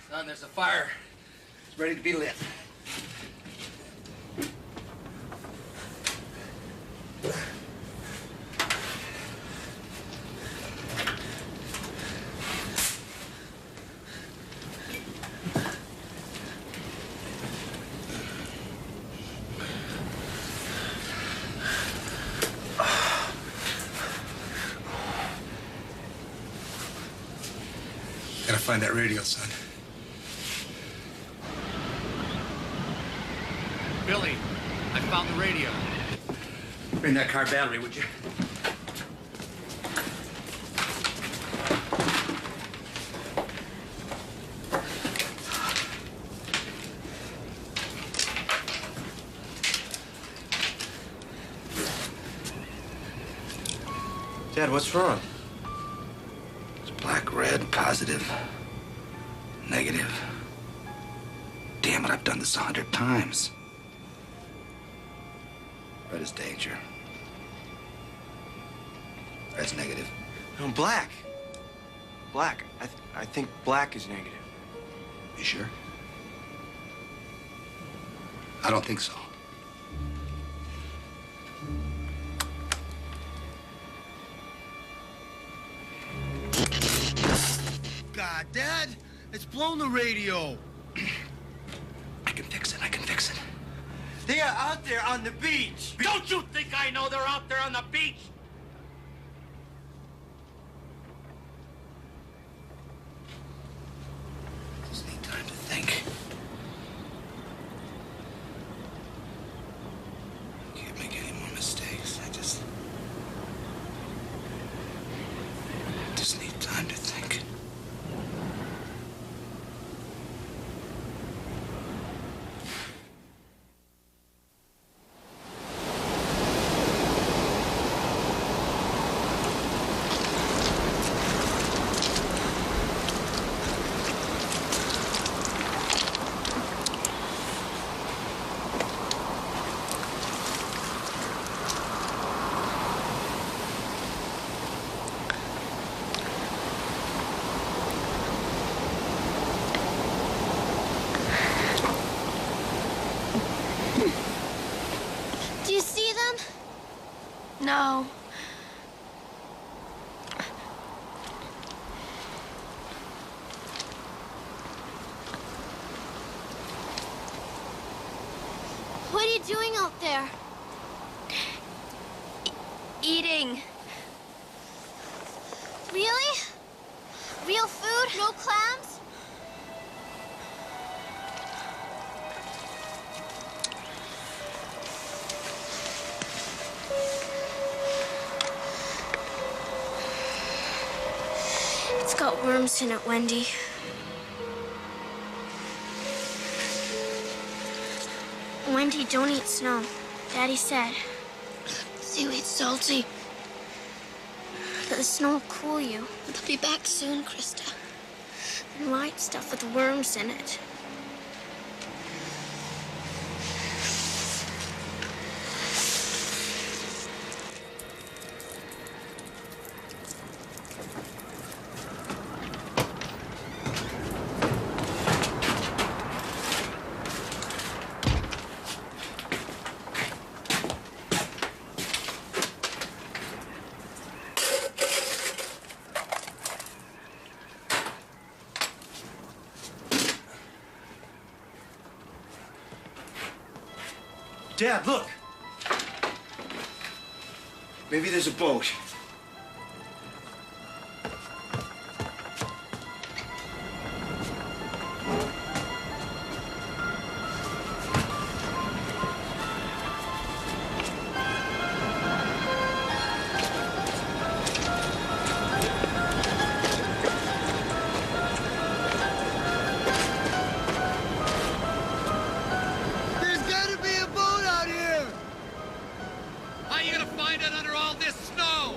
[SPEAKER 8] Son, there's a fire. It's ready to be lit. Gotta find that radio, son.
[SPEAKER 10] Billy, I found the radio.
[SPEAKER 8] Bring that car battery, would you?
[SPEAKER 5] Dad, what's wrong?
[SPEAKER 8] It's black, red, positive, negative. Damn it, I've done this 100 times. Red is danger. Red's negative.
[SPEAKER 5] No, black. Black. I think black is negative.
[SPEAKER 8] You sure? I don't think so.
[SPEAKER 7] God, Dad, it's blown the radio.
[SPEAKER 8] I can fix it. I can fix it.
[SPEAKER 7] They are out there on the beach.
[SPEAKER 3] Don't you think I know they're out there on the beach?
[SPEAKER 8] Just need time to think. Can't make any more mistakes. I just need time to think.
[SPEAKER 4] Do you see them? No. What are you doing out there? Eating. Really? Real food? No clams? It's got worms in it, Wendy. Wendy, don't eat snow. Daddy said. Seaweed's salty. But the snow will cool you. They'll be back soon, Krista. And white stuff with worms in it.
[SPEAKER 5] Dad, look. Maybe there's a boat.
[SPEAKER 7] There's gotta be a boat out here.
[SPEAKER 3] How are you gonna find it under all this snow?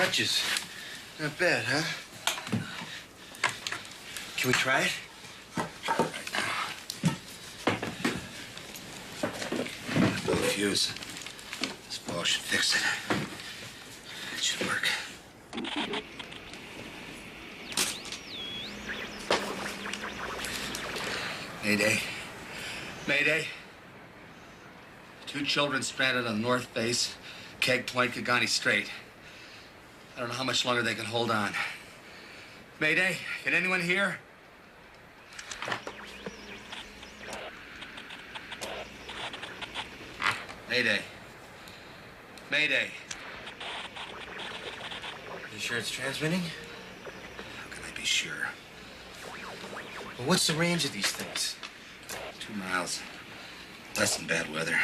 [SPEAKER 5] crutches. Not bad, huh? Can we try it?
[SPEAKER 2] Blow the fuse. This ball should fix it. It should work.
[SPEAKER 8] Mayday. Mayday. 2 children stranded on the North Face, Keg Point, Kagani Strait. I don't know how much longer they can hold on. Mayday, can anyone hear? Mayday. Mayday.
[SPEAKER 5] You sure it's transmitting?
[SPEAKER 8] How can I be sure?
[SPEAKER 5] Well, what's the range of these things?
[SPEAKER 8] 2 miles. Less than bad weather.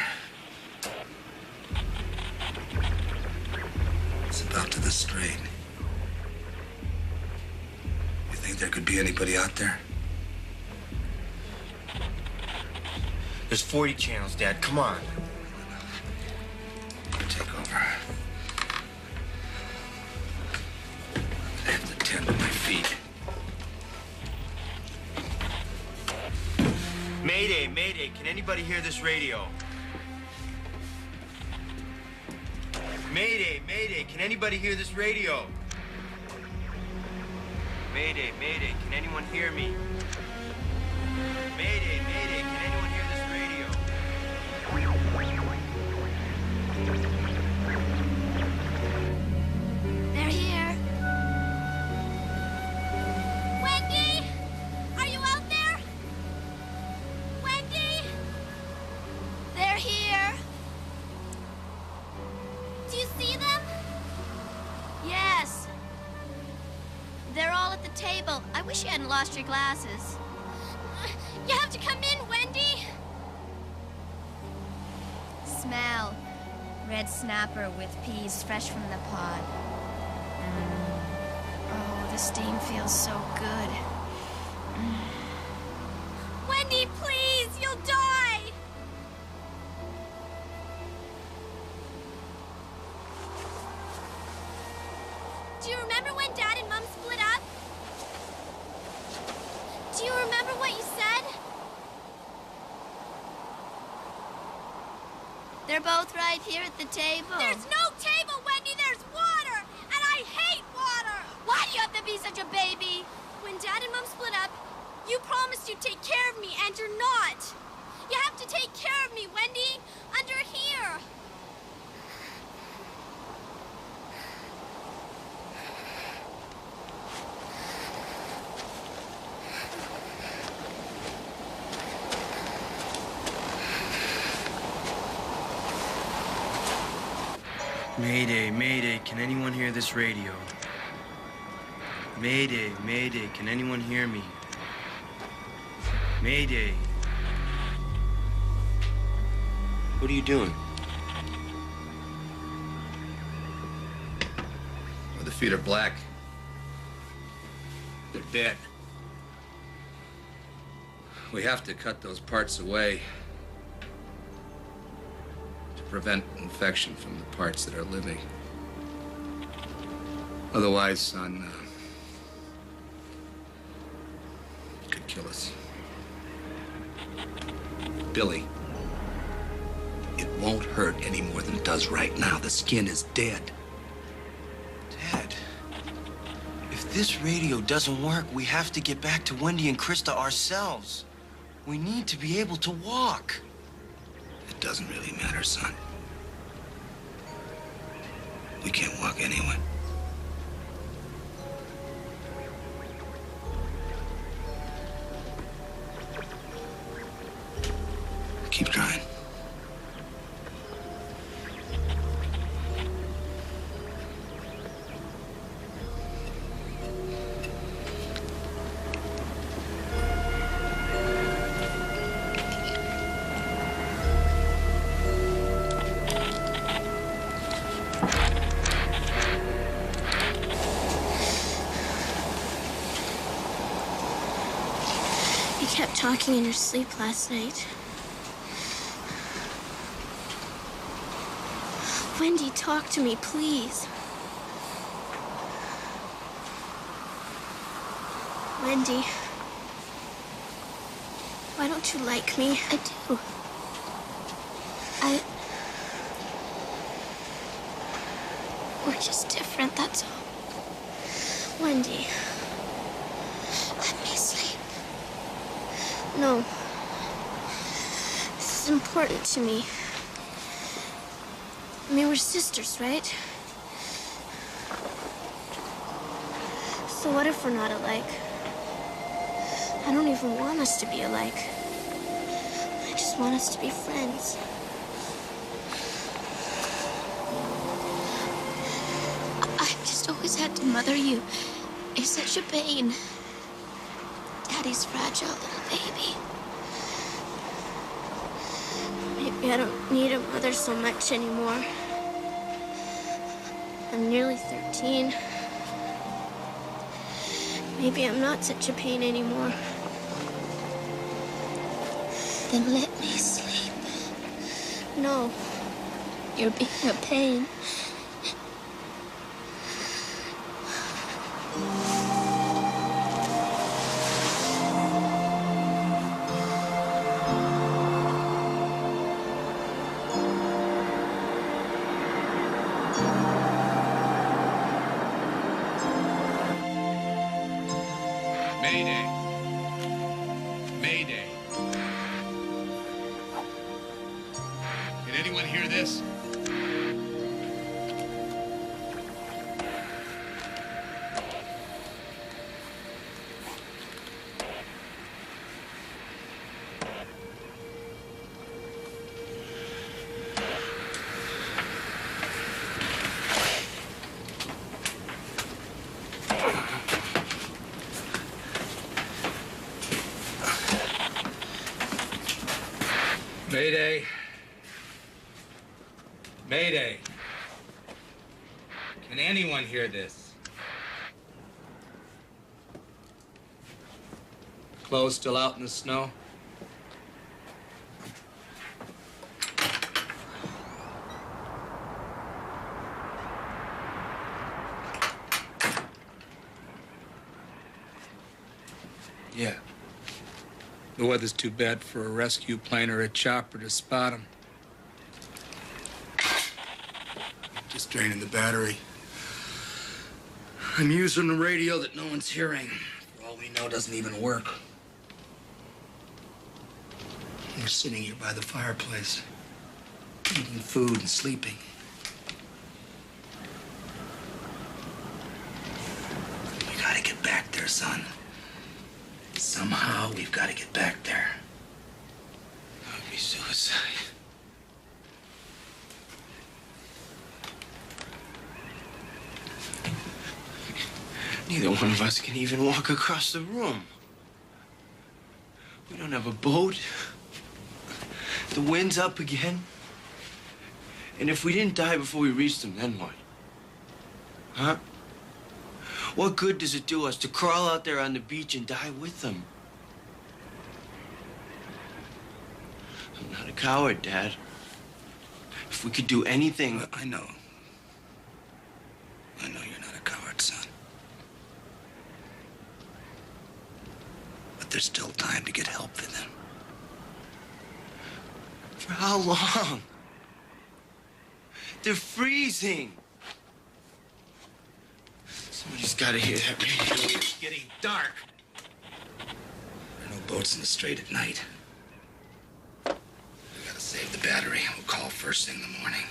[SPEAKER 8] It's about to the strait. You think there could be anybody out there?
[SPEAKER 5] There's 40 channels, Dad. Come on.
[SPEAKER 8] Take over. I have to tend to my feet.
[SPEAKER 5] Mayday, Mayday, can anybody hear this radio? Mayday, Mayday, can anybody hear this radio? Mayday, Mayday, can anyone hear me? Mayday, Mayday, can anyone hear this radio?
[SPEAKER 6] They're here. Wendy! Are you out there? Wendy! They're here. Do you see them? Yes. They're all at the table. I wish you hadn't lost your glasses. You have to come in, Wendy. Smell. Red snapper with peas fresh from the pod. Oh, the steam feels so good. Wendy, please, you'll die. Do you remember when Dad and Mom split up? Do you remember what you said? They're both right here at the table. There's no table, Wendy. There's water. And I hate water. Why do you have to be such a baby? When Dad and Mom split up, you promised you'd take care of me, and you're not. You have to take care of me, Wendy. Under here.
[SPEAKER 5] Mayday, Mayday, can anyone hear this radio? Mayday, Mayday, can anyone hear me? Mayday. What are you doing?
[SPEAKER 8] Well, the feet are black. They're dead. We have to cut those parts away to prevent infection from the parts that are living. Otherwise, son, it could kill us. Billy, it won't hurt any more than it does right now. The skin is dead.
[SPEAKER 5] Dad, if this radio doesn't work, we have to get back to Wendy and Krista ourselves. We need to be able to walk.
[SPEAKER 8] It doesn't really matter, son. We can't walk anyway. Keep trying.
[SPEAKER 4] You kept talking in your sleep last night. Wendy, talk to me, please. Wendy, why don't you like me?
[SPEAKER 6] I do. We're just different, that's all.
[SPEAKER 4] Wendy.
[SPEAKER 6] Let me sleep.
[SPEAKER 4] No. This is important to me. I mean, we're sisters, right? So what if we're not alike? I don't even want us to be alike. I just want us to be friends.
[SPEAKER 6] I've just always had to mother you. It's such a pain. Daddy's fragile little baby.
[SPEAKER 4] Maybe I don't need a mother so much anymore. I'm nearly 13. Maybe I'm not such a pain anymore.
[SPEAKER 6] Then let me sleep.
[SPEAKER 4] No.
[SPEAKER 6] You're being a pain.
[SPEAKER 10] Mayday. Mayday. Can anyone hear this? Mayday. Mayday. Can anyone hear this? Clothes still out in the snow?
[SPEAKER 8] Yeah.
[SPEAKER 10] The weather's too bad for a rescue plane or a chopper to spot them. Just draining the battery. I'm using a radio that no one's hearing. For all we know, doesn't even work. We're sitting here by the fireplace, eating food and sleeping. We gotta get back there, son. Somehow, we've got to get back there.
[SPEAKER 5] That would be suicide. Neither one of us can even walk across the room. We don't have a boat. The wind's up again. And if we didn't die before we reached them, then what? Huh? What good does it do us to crawl out there on the beach and die with them? I'm not a coward, Dad. If we could do anything...
[SPEAKER 10] I know. I know you're not a coward, son. But there's still time to get help for them.
[SPEAKER 5] For how long? They're freezing. Somebody's got to hear that radio.
[SPEAKER 10] It's getting dark. There are no boats in the strait at night. We gotta save the battery. We'll call first thing in the morning.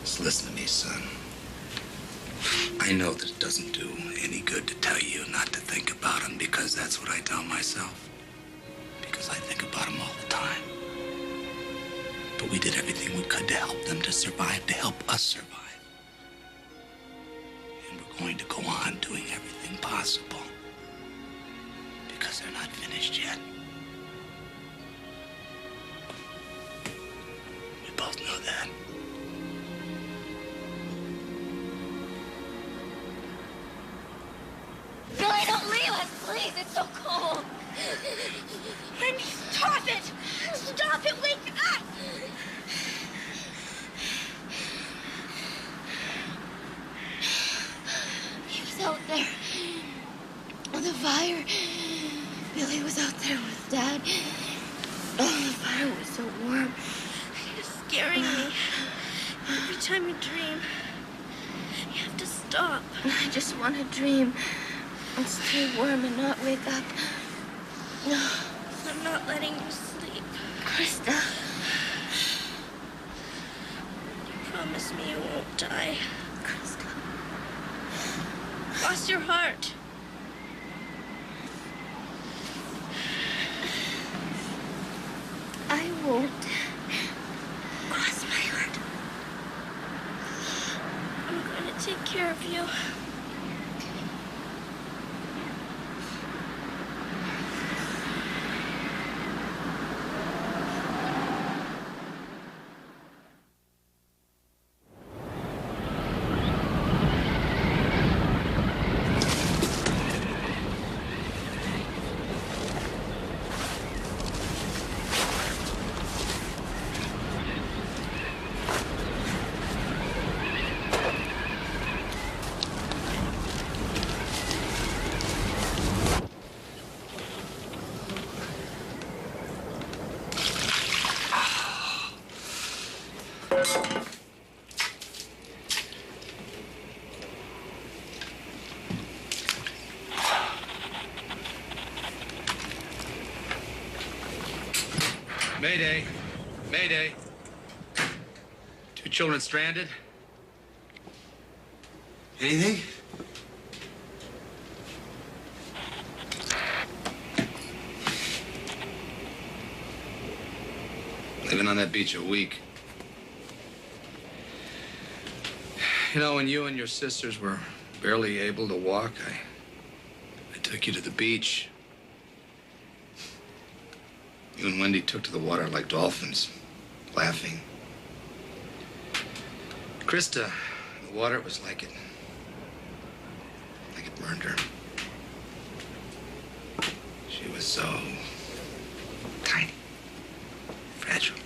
[SPEAKER 10] Just listen to me, son. I know that it doesn't do any good to tell you not to think about them, because that's what I tell myself. Because I think about them all the time. But we did everything we could to help them to survive, to help us survive. And we're going to go on doing everything possible. Because they're not finished yet. We both know that.
[SPEAKER 6] Billy, don't leave us, please. It's so cold.
[SPEAKER 4] Wendy, stop it! Stop it! Wake up!
[SPEAKER 6] fire. Billy was out there with Dad. Oh, the fire was so warm. You're scaring me. Every time you dream, you have to stop. I just want to dream and stay warm and not wake up. I'm not letting you sleep. Krista. Promise me you won't die. Krista. Cross your heart. I won't. Cross my heart. I'm going to take care of you.
[SPEAKER 8] Mayday. Mayday. 2 children stranded.
[SPEAKER 5] Anything?
[SPEAKER 8] Living on that beach a week. You know, when you and your sisters were barely able to walk, I took you to the beach. You and Wendy took to the water like dolphins, laughing. Krista, the water was like it burned her. She was so tiny, fragile.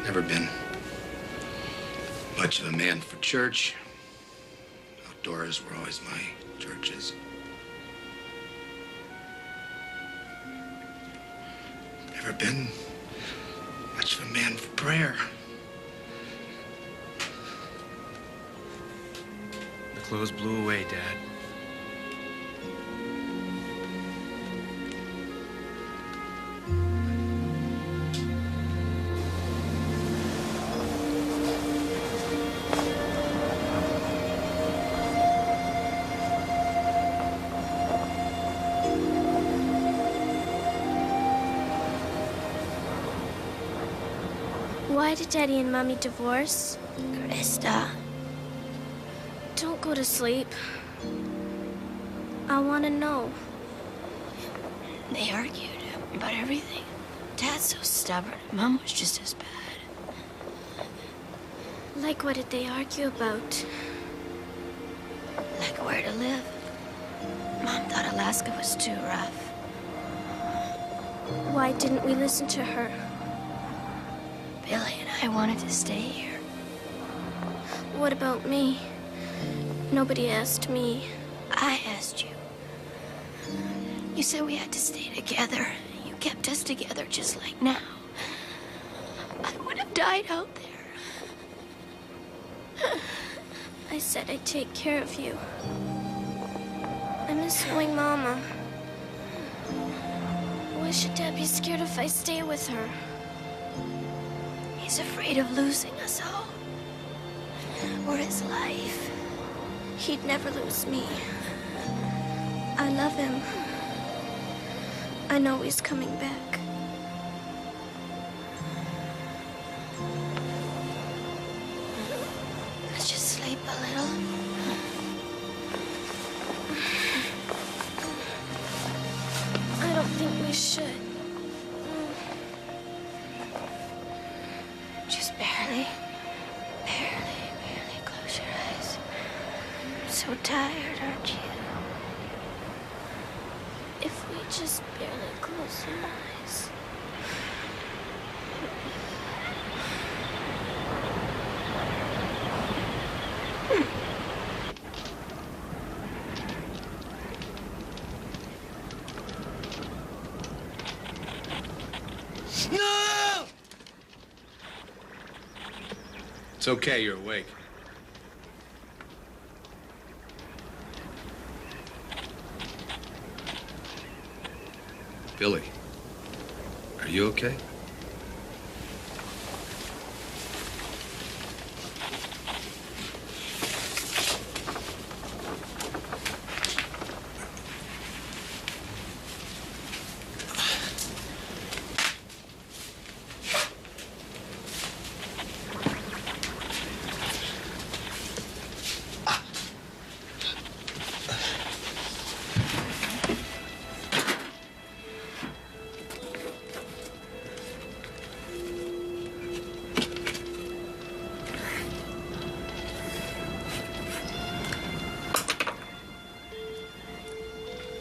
[SPEAKER 8] Never been much of a man for church. Outdoors were always my churches. Never been much of a man for prayer.
[SPEAKER 11] The clothes blew away, Dad.
[SPEAKER 4] Why did Daddy and Mommy divorce?
[SPEAKER 6] Krista.
[SPEAKER 4] Don't go to sleep. I want to know.
[SPEAKER 6] They argued about everything. Dad's so stubborn. Mom was just as bad.
[SPEAKER 4] Like, what did they argue about?
[SPEAKER 6] Like where to live. Mom thought Alaska was too rough.
[SPEAKER 4] Why didn't we listen to her?
[SPEAKER 6] Billy and I wanted to stay here.
[SPEAKER 4] What about me? Nobody asked me.
[SPEAKER 6] I asked you. You said we had to stay together. You kept us together just like now. I would have died out there.
[SPEAKER 4] I said I'd take care of you. I miss knowing Mama. Why should Dad be scared if I stay with her?
[SPEAKER 6] He's afraid of losing us all. Or his life.
[SPEAKER 4] He'd never lose me. I love him. I know he's coming back.
[SPEAKER 6] Let's just sleep a little.
[SPEAKER 4] I don't think we should.
[SPEAKER 6] Just barely. Barely close your eyes. So tired, aren't you?
[SPEAKER 4] If we just barely close our eyes.
[SPEAKER 8] It's okay, you're awake. Billy, are you okay?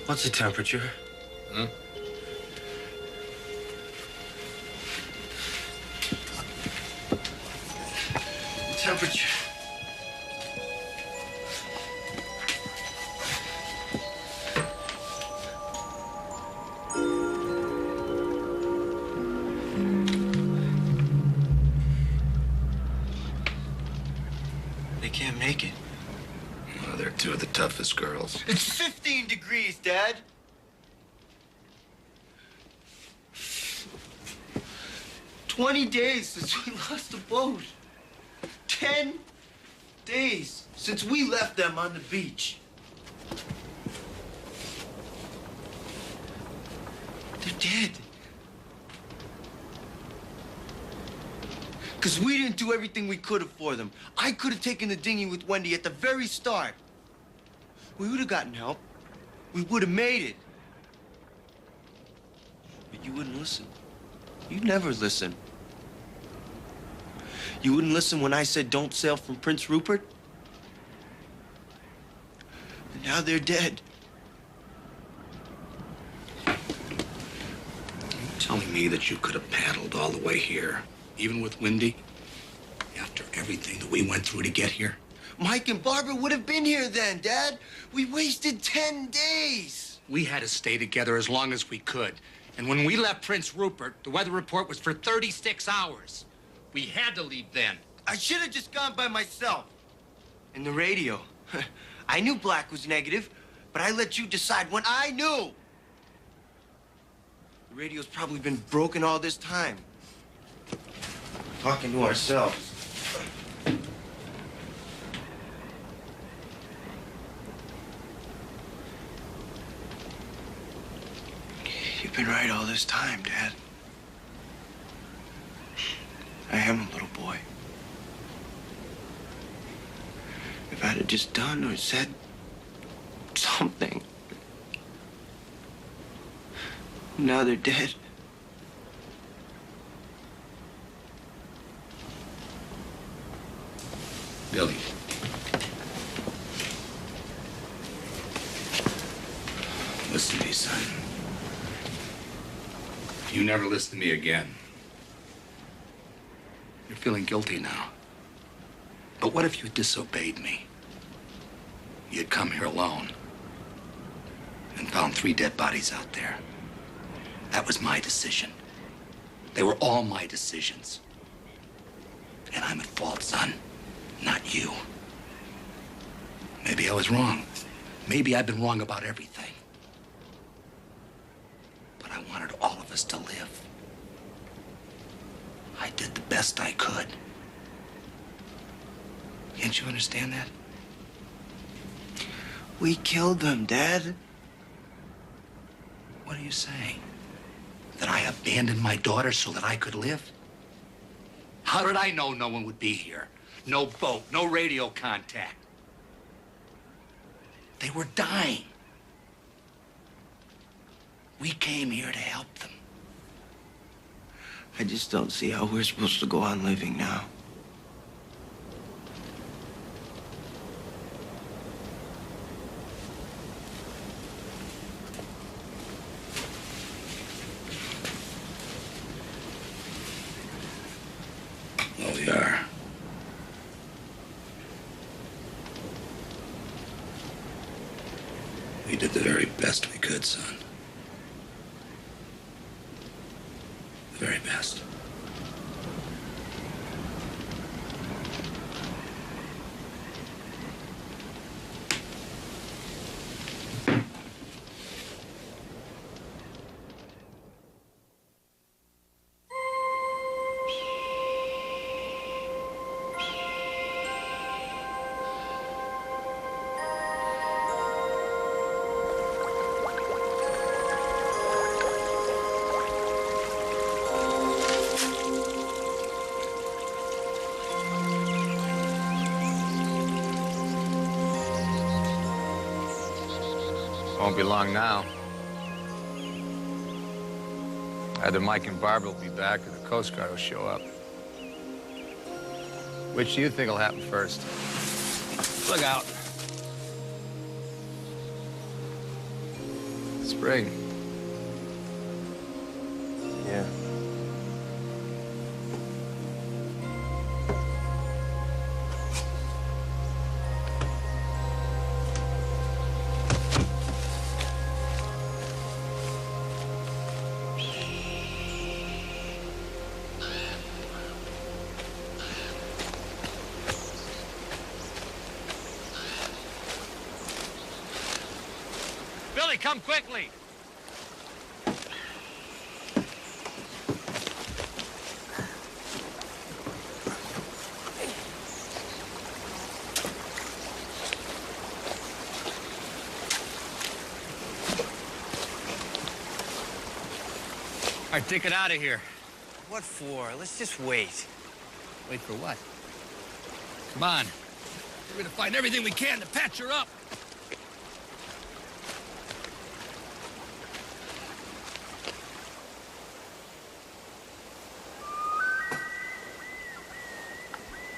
[SPEAKER 5] What's the temperature?
[SPEAKER 8] Huh?
[SPEAKER 5] The temperature. They can't make it.
[SPEAKER 10] Well, they're two of the toughest girls.
[SPEAKER 11] It's 15 degrees, Dad. "20 days since we lost the boat. 10 days since we left them on the beach. They're dead. Because we didn't do everything we could have for them. I could have taken the dinghy with Wendy at the very start. We would have gotten help. We would have made it. But you wouldn't listen. You'd never listen. You wouldn't listen when I said don't sail from Prince Rupert. And now they're dead.
[SPEAKER 10] Telling me that you could have paddled all the way here, even with Wendy, after everything that we went through to get here?
[SPEAKER 11] Mike and Barbara would have been here then, Dad. We wasted 10 days.
[SPEAKER 8] We had to stay together as long as we could. And when we left Prince Rupert, the weather report was for 36 hours. We had to leave then.
[SPEAKER 11] I should have just gone by myself. And the radio. I knew black was negative, but I let you decide when I knew. The radio's probably been broken all this time. Talking to ourselves. You've been right all this time, Dad. I am a little boy. If I'd have just done or said something. Now they're dead.
[SPEAKER 10] Billy. Listen to me, son. You never listen to me again. You're feeling guilty now. But what if you disobeyed me? You'd come here alone and found 3 dead bodies out there. That was my decision. They were all my decisions. And I'm at fault, son, not you. Maybe I was wrong. Maybe I've been wrong about everything. But I wanted all of us to live. I did the best I could. Can't you understand that?
[SPEAKER 11] We killed them, Dad.
[SPEAKER 10] What are you saying? That I abandoned my daughter so that I could live? How did I know no one would be here? No boat, no radio contact. They were dying. We came here to help them.
[SPEAKER 11] I just don't see how we're supposed to go on living now.
[SPEAKER 10] Well, we are. We did the very best we could, son. The very best.
[SPEAKER 8] Won't be long now. Either Mike and Barbara will be back or the Coast Guard will show up. Which do you think will happen first? Look out. Spring.
[SPEAKER 5] Yeah.
[SPEAKER 3] Billy, come quickly. All right, take it out of here.
[SPEAKER 11] What for? Let's just wait.
[SPEAKER 3] Wait for what? Come on. We're gonna find everything we can to patch her up.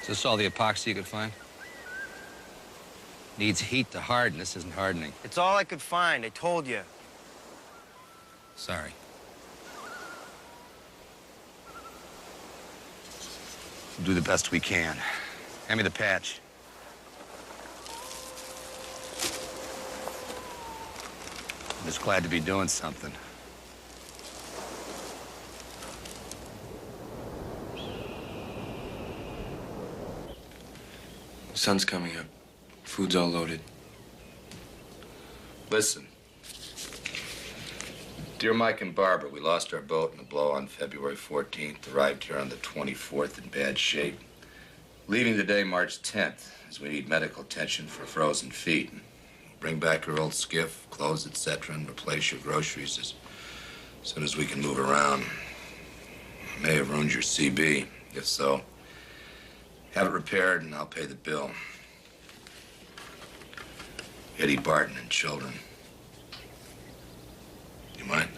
[SPEAKER 3] Is this all the epoxy you could find? Needs heat to harden. This isn't hardening.
[SPEAKER 11] It's all I could find. I told you.
[SPEAKER 3] Sorry.
[SPEAKER 8] We'll do the best we can. Hand me the patch. I'm just glad to be doing something.
[SPEAKER 5] Sun's coming up. Food's all loaded.
[SPEAKER 8] Listen. Dear Mike and Barbara, we lost our boat in a blow on February 14th. Arrived here on the 24th in bad shape. Leaving today, March 10th, as we need medical attention for frozen feet. Bring back your old skiff, clothes, etc., and replace your groceries as soon as we can move around. I may have ruined your CB. If so, have it repaired and I'll pay the bill. Eddie Barton and children. You mind?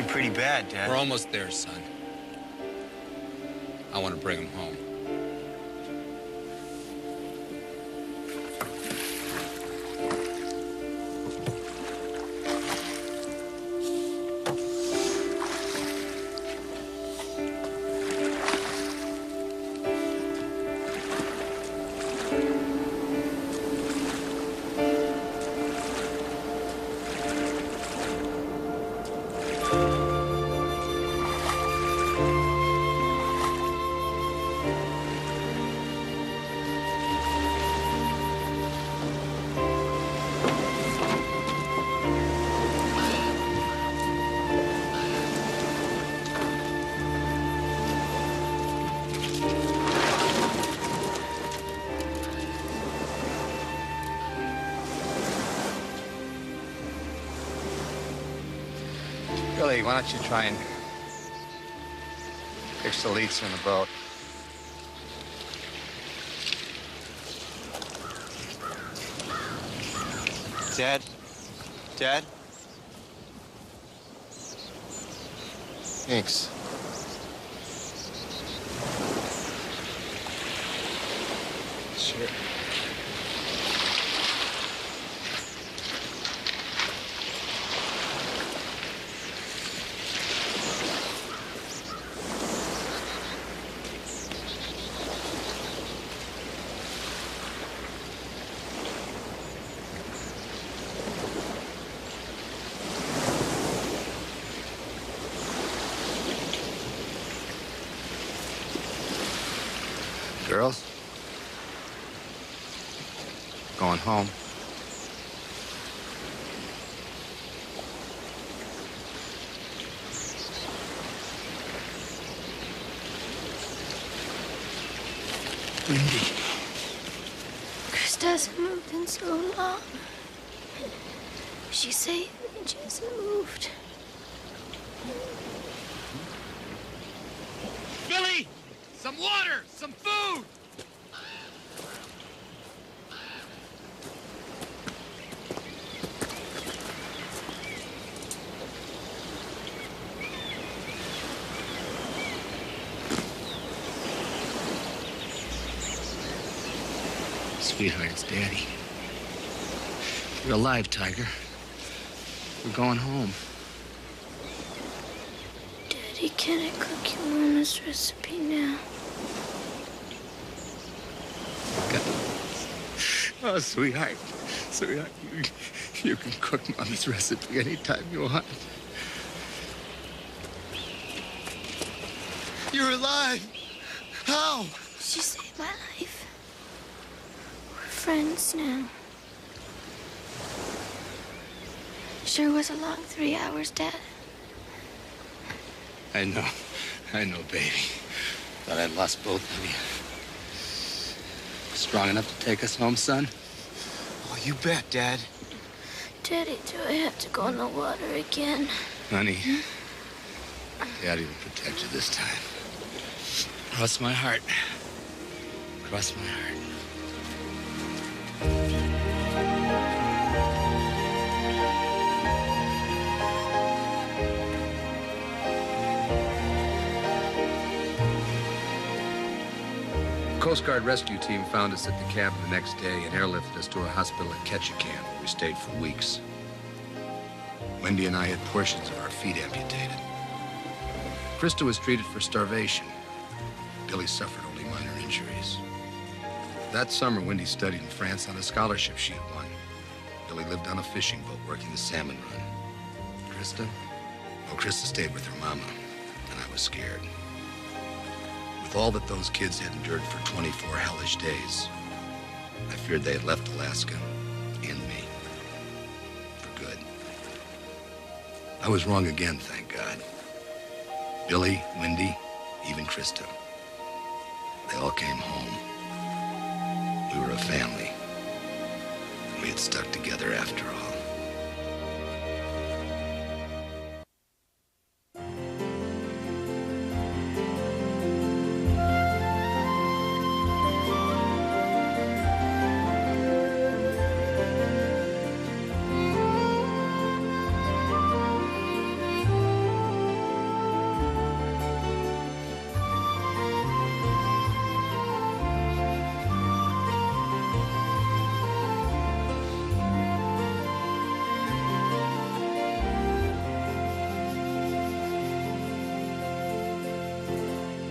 [SPEAKER 11] Pretty bad, Dad.
[SPEAKER 3] We're almost there, son. I want to bring him home. Billy, why don't you try and fix the leaks in the boat?
[SPEAKER 11] Dad? Dad? Thanks.
[SPEAKER 3] Sure.
[SPEAKER 8] Girls? Going home.
[SPEAKER 6] Wendy. Krista hasn't moved in so long. She's safe and she hasn't moved.
[SPEAKER 3] Billy! Some water! Some food!
[SPEAKER 8] Sweetheart, it's Daddy. You're alive, Tiger. We're going home.
[SPEAKER 6] Daddy, can I cook your Mama's recipe now?
[SPEAKER 8] Oh, sweetheart. Sweetheart, you can cook Mama's recipe anytime you want.
[SPEAKER 7] You're alive! How?
[SPEAKER 6] She saved my life. We're friends now. Sure was a long 3 hours, Dad.
[SPEAKER 8] I know, baby. Thought I'd lost both of you. Strong enough to take us home, son?
[SPEAKER 11] Oh, you bet, Dad.
[SPEAKER 6] Daddy, do I have to go in the water again?
[SPEAKER 8] Honey, Daddy will protect you this time. Cross my heart. Cross my heart. Coast Guard rescue team found us at the cabin the next day and airlifted us to a hospital at Ketchikan, where we stayed for weeks. Wendy and I had portions of our feet amputated. Krista was treated for starvation. Billy suffered only minor injuries. That summer, Wendy studied in France on a scholarship she had won. Billy lived on a fishing boat working the salmon run. Krista? Well, Krista stayed with her mama, and I was scared. With all that those kids had endured for 24 hellish days, I feared they had left Alaska and me for good. I was wrong again, thank God. Billy, Wendy, even Krista. They all came home. We were a family. We had stuck together after all.